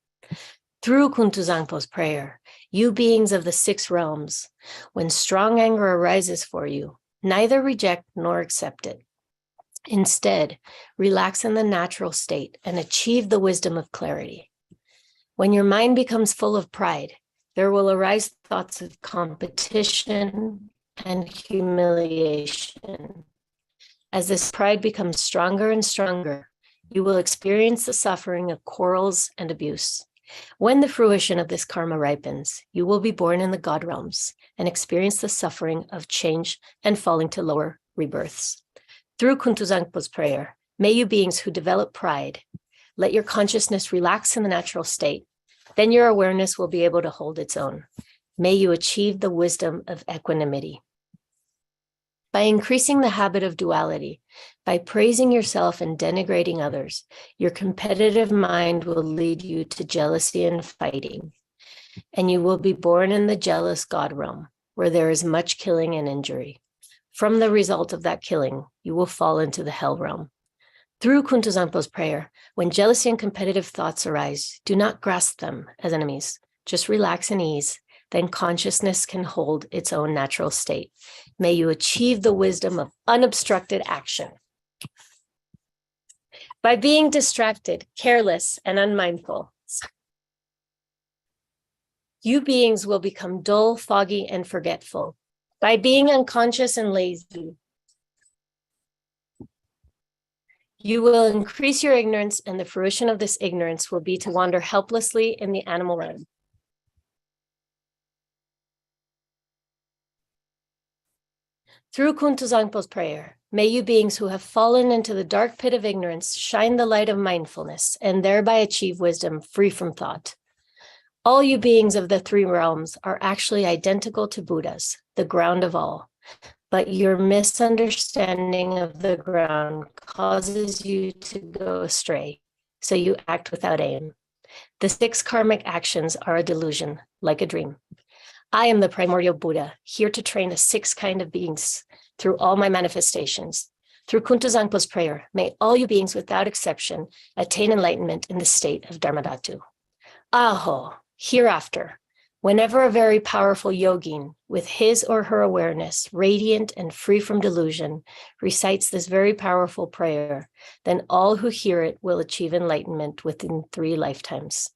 [SPEAKER 3] Through Kuntuzangpo's prayer, you beings of the 6 realms, when strong anger arises for you, neither reject nor accept it. Instead, relax in the natural state and achieve the wisdom of clarity. When your mind becomes full of pride, there will arise thoughts of competition and humiliation. As this pride becomes stronger and stronger, you will experience the suffering of quarrels and abuse. When the fruition of this karma ripens, you will be born in the God realms and experience the suffering of change and falling to lower rebirths. Through Kuntuzangpo's prayer, may you beings who develop pride, let your consciousness relax in the natural state. Then your awareness will be able to hold its own. May you achieve the wisdom of equanimity. By increasing the habit of duality, by praising yourself and denigrating others, your competitive mind will lead you to jealousy and fighting, and you will be born in the jealous God realm, where there is much killing and injury. From the result of that killing, you will fall into the hell realm. Through Kuntuzangpo's prayer, when jealousy and competitive thoughts arise, do not grasp them as enemies. Just relax and ease. Then consciousness can hold its own natural state. May you achieve the wisdom of unobstructed action. By being distracted, careless, and unmindful, you beings will become dull, foggy, and forgetful. By being unconscious and lazy, you will increase your ignorance, and the fruition of this ignorance will be to wander helplessly in the animal realm. Through Kuntuzangpo's prayer, may you beings who have fallen into the dark pit of ignorance shine the light of mindfulness and thereby achieve wisdom free from thought. All you beings of the 3 realms are actually identical to Buddhas, the ground of all, but your misunderstanding of the ground causes you to go astray, so you act without aim. The 6 karmic actions are a delusion, like a dream. I am the primordial Buddha, here to train the 6 kind of beings through all my manifestations. Through Kuntuzangpo's prayer, may all you beings without exception attain enlightenment in the state of Dharmadhatu. Aho, hereafter, whenever a very powerful yogin with his or her awareness, radiant and free from delusion, recites this very powerful prayer, then all who hear it will achieve enlightenment within 3 lifetimes.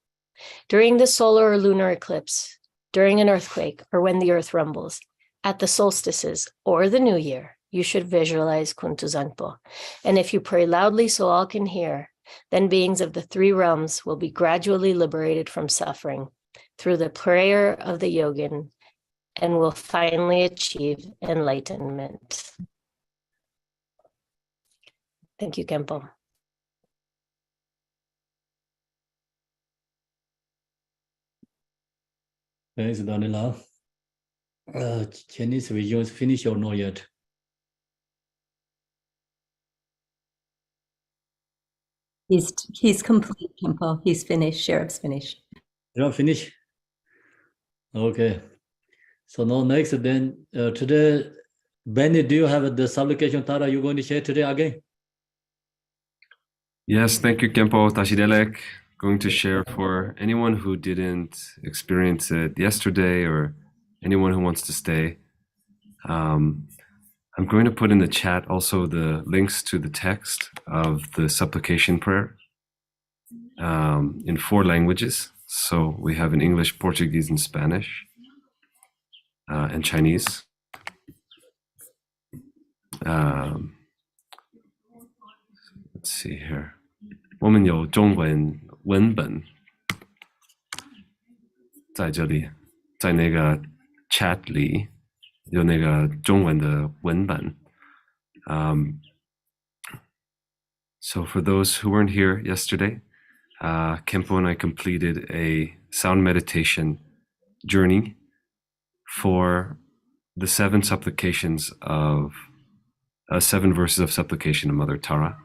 [SPEAKER 3] During the solar or lunar eclipse, during an earthquake, or when the earth rumbles, at the solstices or the new year, you should visualize Kuntuzangpo. And if you pray loudly so all can hear, then beings of the 3 realms will be gradually liberated from suffering through the prayer of the yogin and will finally achieve enlightenment. Thank you, Khenpo.
[SPEAKER 1] Thanks, Danila. Chinese video is finished or not yet?
[SPEAKER 2] He's complete, Khenpo. He's finished. Sheriff's finished.
[SPEAKER 1] You're finished? Okay. So now next then, today, Benny, do you have the supplication Tara you're going to share today again?
[SPEAKER 4] Yes, thank you, Khenpo Tashidelek. Going to share for anyone who didn't experience it yesterday or anyone who wants to stay. I'm going to put in the chat also the links to the text of the supplication prayer in 4 languages. So we have in English, Portuguese, and Spanish, and Chinese. Let's see here. 我们有中文文本在这里，在那个 chat 里有那个中文的文本。So for those who weren't here yesterday, Kempo and I completed a sound meditation journey for the 7 supplications of 7 verses of supplication of Mother Tara.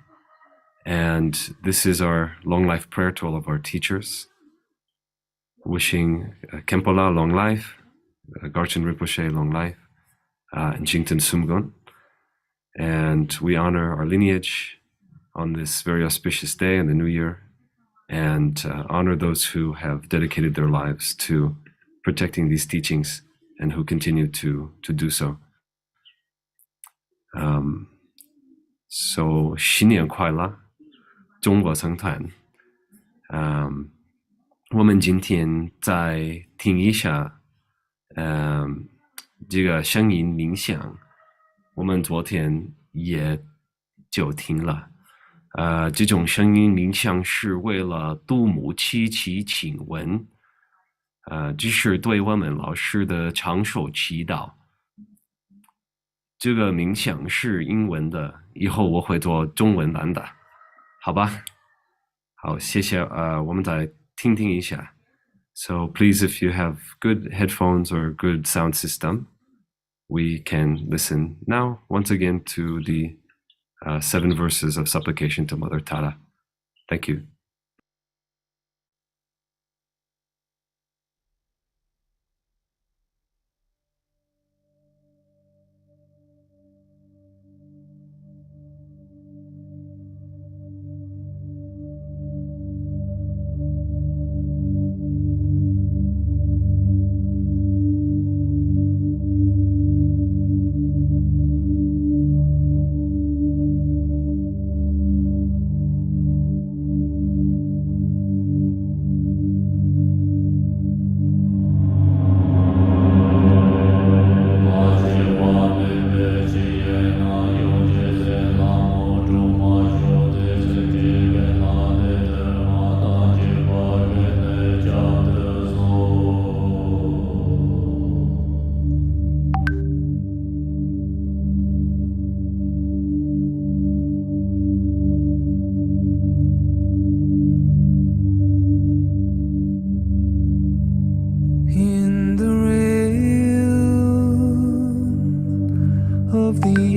[SPEAKER 4] And this is our long life prayer to all of our teachers, wishing Kempola long life, Garchen Rinpoche long life, and Jingten Sumgon. And we honor our lineage on this very auspicious day in the new year, and honor those who have dedicated their lives to protecting these teachings and who continue to do so. So 新年快乐，中国生团。我们今天再听一下这个声音冥想，我们昨天也就听了。这种声音冥想是为了度母七祈请文，这是对我们老师的长寿祈祷。这个冥想是英文的，以后我会做中文版的，好吧？好，谢谢。我们再听听一下。So please, if you have good headphones or good sound system, we can listen now once again to the 7 verses of supplication to Mother Tara. Thank you.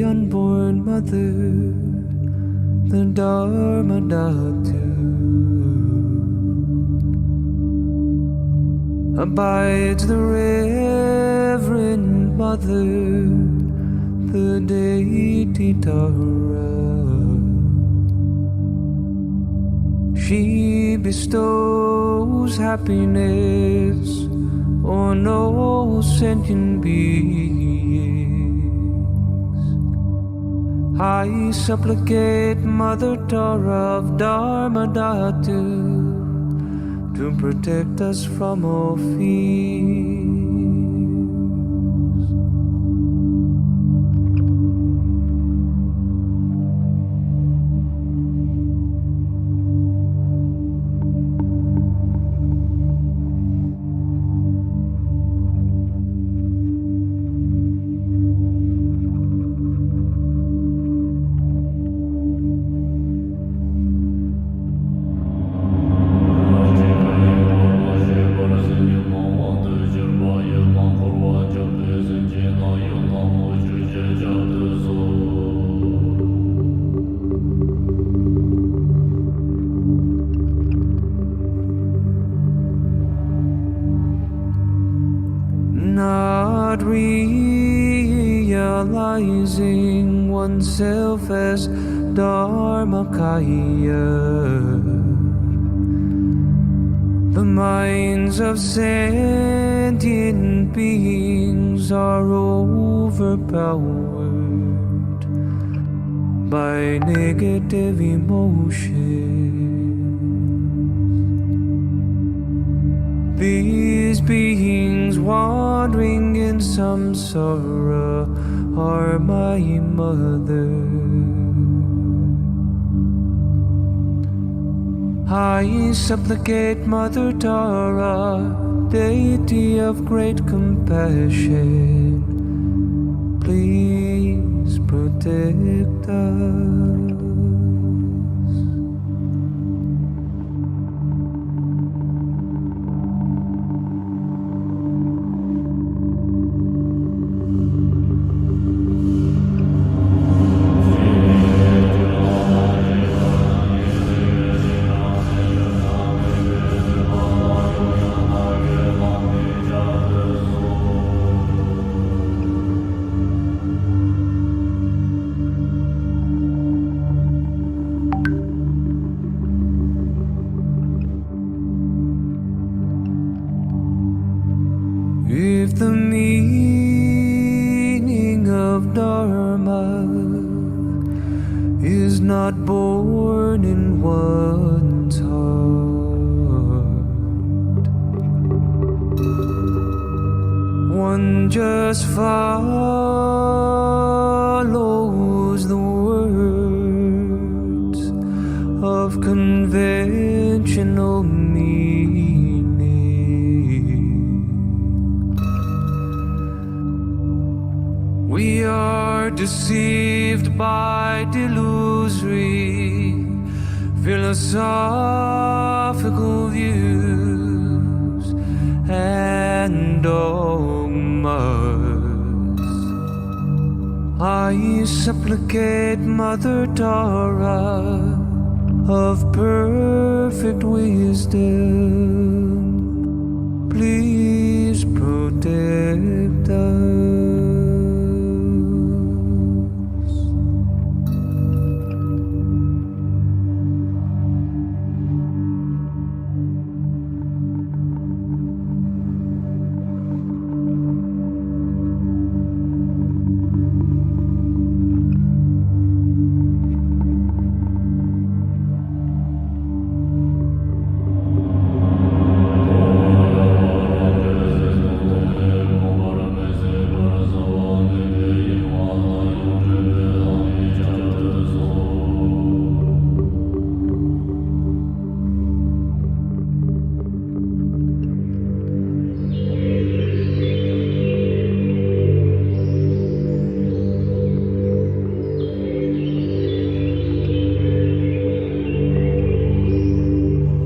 [SPEAKER 4] Unborn mother, the Dharma Dhatu abides the Reverend Mother, the deity Tara. She bestows happiness on all sentient beings. I supplicate Mother Tara of Dharma Dhatu to protect us from all fears. Not realizing oneself as Dharmakaya, the minds of sentient beings are overpowered by negative emotions. These beings wandering in samsara are my mother. I supplicate Mother Tara, deity of great compassion, please protect us.
[SPEAKER 5] If the meaning of Dharma is not born in one's heart, one just follows the words of conventional meaning. We are deceived by delusory philosophical views and dogmas. I supplicate Mother Tara of perfect wisdom, please protect us.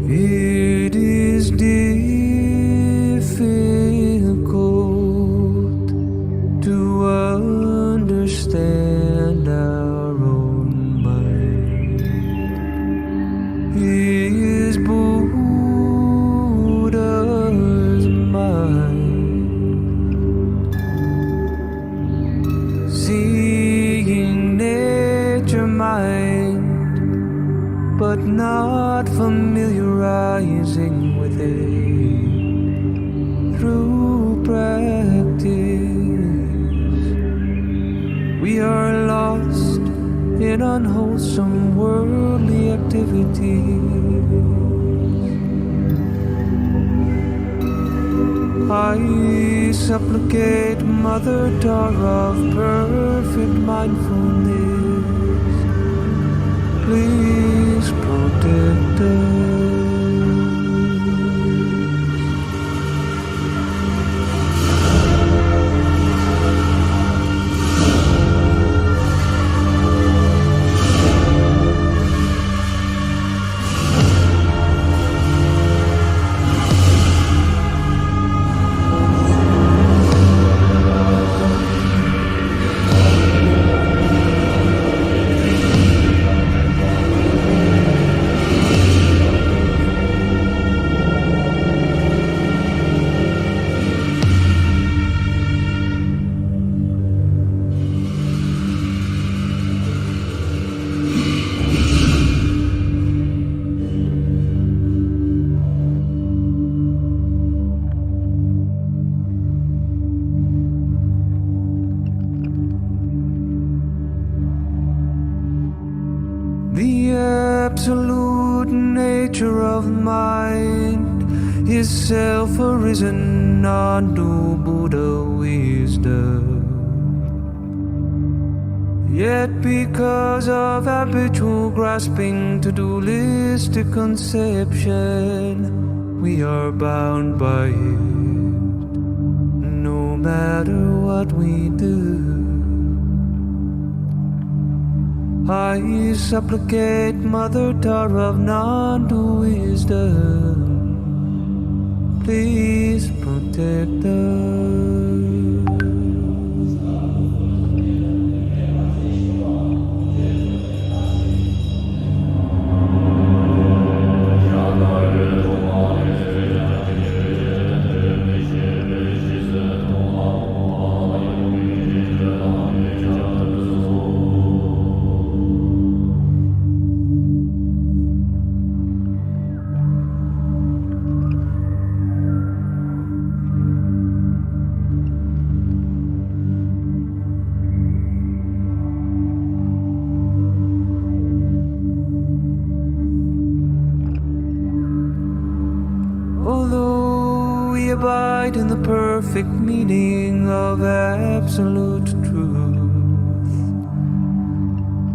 [SPEAKER 5] It is difficult to understand our own mind. Is Buddha's mind, seeing nature mind, but not familiarizing with it through practice. We are lost in unwholesome worldly activities. I supplicate Mother Tara of perfect mindfulness, please protect us. The absolute nature of mind is self-arisen unto Buddha wisdom. Yet because of habitual grasping to dualistic conception, we are bound by it, no matter what we do. I supplicate Mother Tara of non-dual wisdom, please protect us. we abide in the perfect meaning of absolute truth.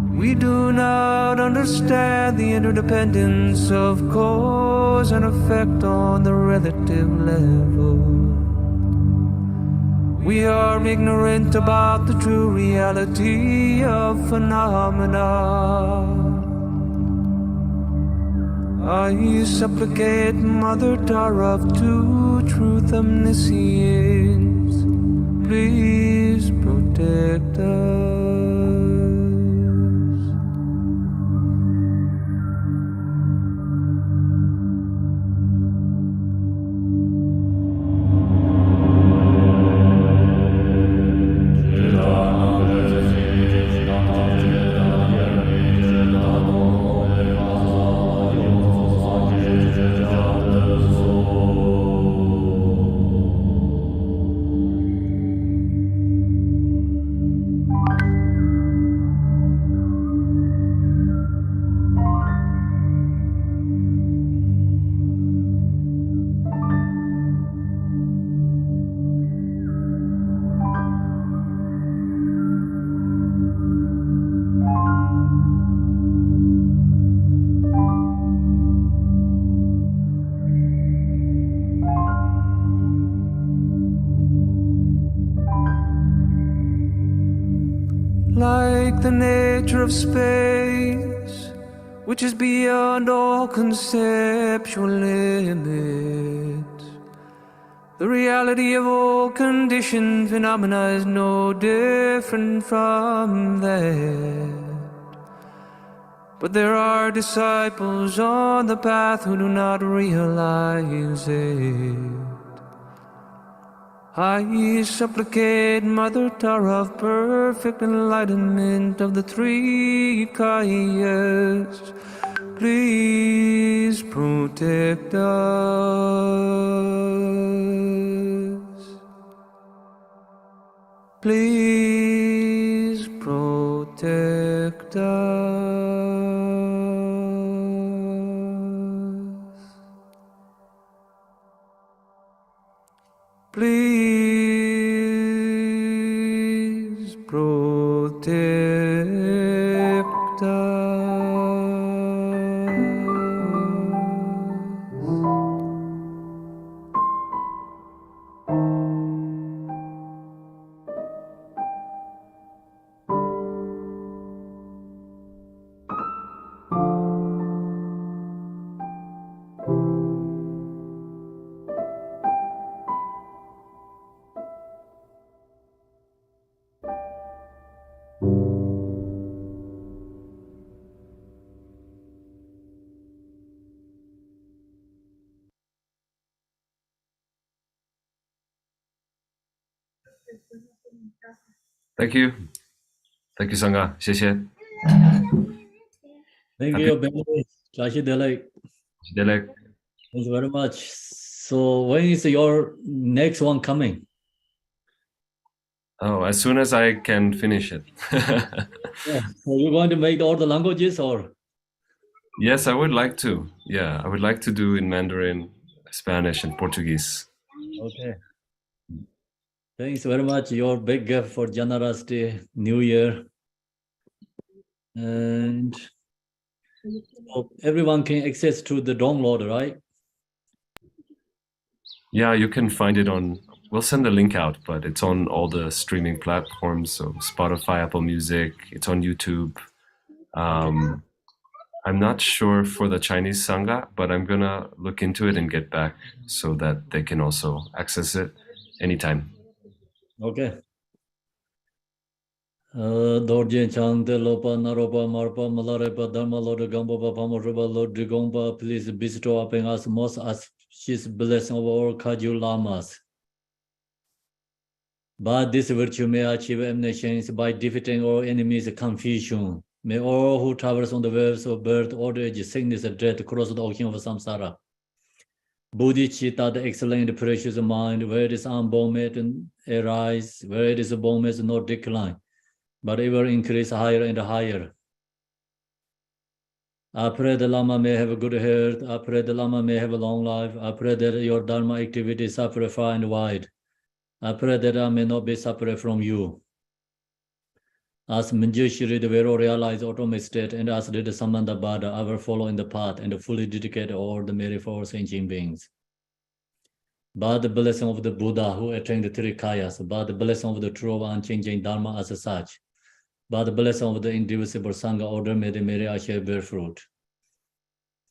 [SPEAKER 5] We do not understand the interdependence of cause and effect on the relative level. We are ignorant about the true reality of phenomena. I supplicate Mother Tara to truth omniscience, please protect us. Like the nature of space, which is beyond all conceptual limits, the reality of all conditioned phenomena is no different from that. But there are disciples on the path who do not realize it. I supplicate Mother Tara of perfect enlightenment of the three Kayas, please protect us. Please protect us. Please protect us.
[SPEAKER 4] Thank you. Thank you, Sangha. 谢谢.
[SPEAKER 1] Thank you, Benny. Chashi Delek.
[SPEAKER 4] Delek.
[SPEAKER 1] Thanks very much. So when is your next one coming?
[SPEAKER 4] Oh, as soon as I can finish it.
[SPEAKER 1] Yeah. So you're going to make all the languages or?
[SPEAKER 4] Yes, I would like to. Yeah, I would like to do in Mandarin, Spanish, and Portuguese.
[SPEAKER 1] Okay. Thanks very much. Your big gift for generosity, New Year. And so everyone can access to the download, right?
[SPEAKER 4] Yeah, you can find it on, we'll send the link out, but it's on all the streaming platforms. So Spotify, Apple Music, it's on YouTube. I'm not sure for the Chinese Sangha, but I'm gonna look into it and get back so that they can also access it anytime.
[SPEAKER 1] Okay. Dorje Changde Lopa Naropa Marpa Malarepa Dharma Lord Gamba Pamaruba Lord Digomba, please bestow upon us most auspicious blessing of all Kaju Lamas. By this virtue may achieve omniscience by defeating all enemies' confusion. May all who traverse on the waves of birth, old age, sickness, and death cross the ocean of samsara. Bodhicitta, the excellent precious mind, where it is unborn may arise, where it is born may not decline, but ever increase higher and higher. I pray the Lama may have a good health. I pray the Lama may have a long life. I pray that your Dharma activities suffer far and wide. I pray that I may not be separate from you. As Manjushri, the Vero realized ultimate state, and as did the Samanta Bardo, I will follow in the path and fully dedicate all the merry for sentient beings. By the blessing of the Buddha who attained the three kayas, by the blessing of the true unchanging Dharma as such, by the blessing of the indivisible Sangha order, may the merry Ashe bear fruit.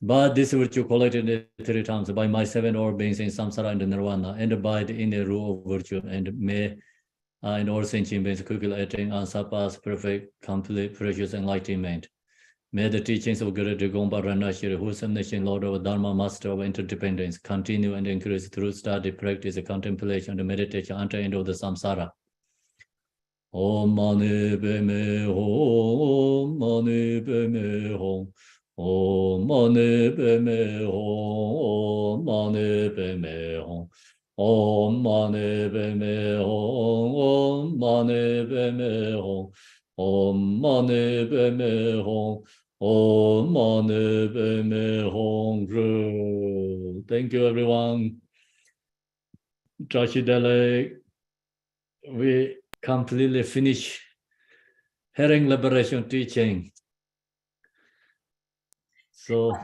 [SPEAKER 1] By this virtue collected 3 times, by my 7 all beings in samsara and nirvana, and by the inner rule of virtue, and may and all sentient beings quickly attain unsurpassed, perfect, complete, precious enlightenment. May the teachings of Guru Gompa Ranashiri, who is omniscient Lord of Dharma, Master of interdependence, continue and increase through study, practice, contemplation, and meditation until the end of the samsara. Om Mani Padme Hum, Mani Padme Hum, Om Mani Padme Hum, Mani Padme Hum, Om Mani Padme Hum, Om Mani Padme Hum, Om Mani Padme Hum, Om Mani Padme Hum. Thank you, everyone. Trashidale, we completely finish herring liberation teaching. So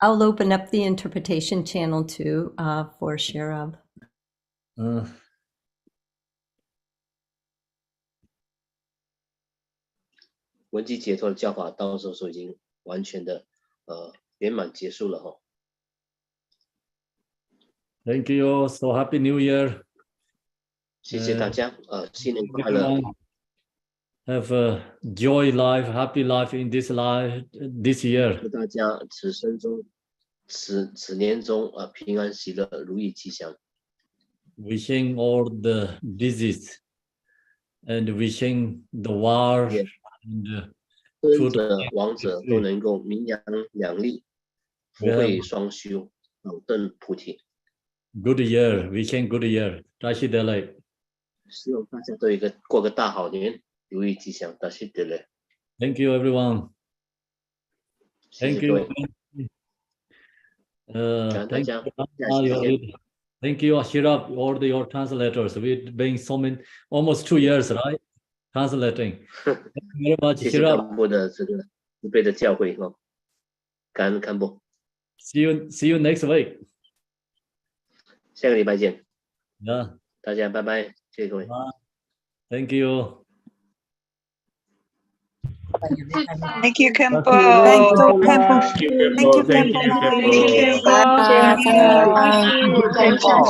[SPEAKER 2] I'll open up the interpretation channel too for Sherab.
[SPEAKER 6] 文机解脱的教法到时候已经完全的圆满结束了哈。
[SPEAKER 1] Thank you. So happy New Year.
[SPEAKER 6] 谢谢大家，新年快乐。
[SPEAKER 1] Have a joy life, happy life in this life this year.
[SPEAKER 6] 祝大家此生中、此年中平安喜乐，如意吉祥。
[SPEAKER 1] Wishing all the disease and wishing the war
[SPEAKER 6] Yeah.
[SPEAKER 1] and
[SPEAKER 6] 尊者、王者都能够名扬两利，福慧双修，保证菩提。
[SPEAKER 1] good year. Wishing good year. Tashi Delay.
[SPEAKER 6] 希望大家都有过个大好年，如意吉祥。大谢德勒，
[SPEAKER 1] Thank you, everyone.
[SPEAKER 6] 谢谢
[SPEAKER 1] Thank
[SPEAKER 6] 各
[SPEAKER 1] you.
[SPEAKER 6] 位，感恩大
[SPEAKER 1] Thank
[SPEAKER 6] 家，
[SPEAKER 1] you,
[SPEAKER 6] 下期再见。
[SPEAKER 1] thank you, Ashirab, all your translators. We've been so many, almost 2 years, right? Translating. Thank you very much,
[SPEAKER 6] 谢谢
[SPEAKER 1] Ashirab.
[SPEAKER 6] 干部的这个慈悲的教诲哈，感恩干部，
[SPEAKER 1] See you next week.
[SPEAKER 6] 下个礼拜见，
[SPEAKER 1] Yeah.
[SPEAKER 6] 大家拜拜，谢谢各位。
[SPEAKER 1] Thank you.
[SPEAKER 7] Thank you, Kempo.
[SPEAKER 1] Thank you,
[SPEAKER 7] Kempo.
[SPEAKER 1] Kempo.
[SPEAKER 7] Thank you, Kempo.
[SPEAKER 8] Thank you.
[SPEAKER 7] Thank you.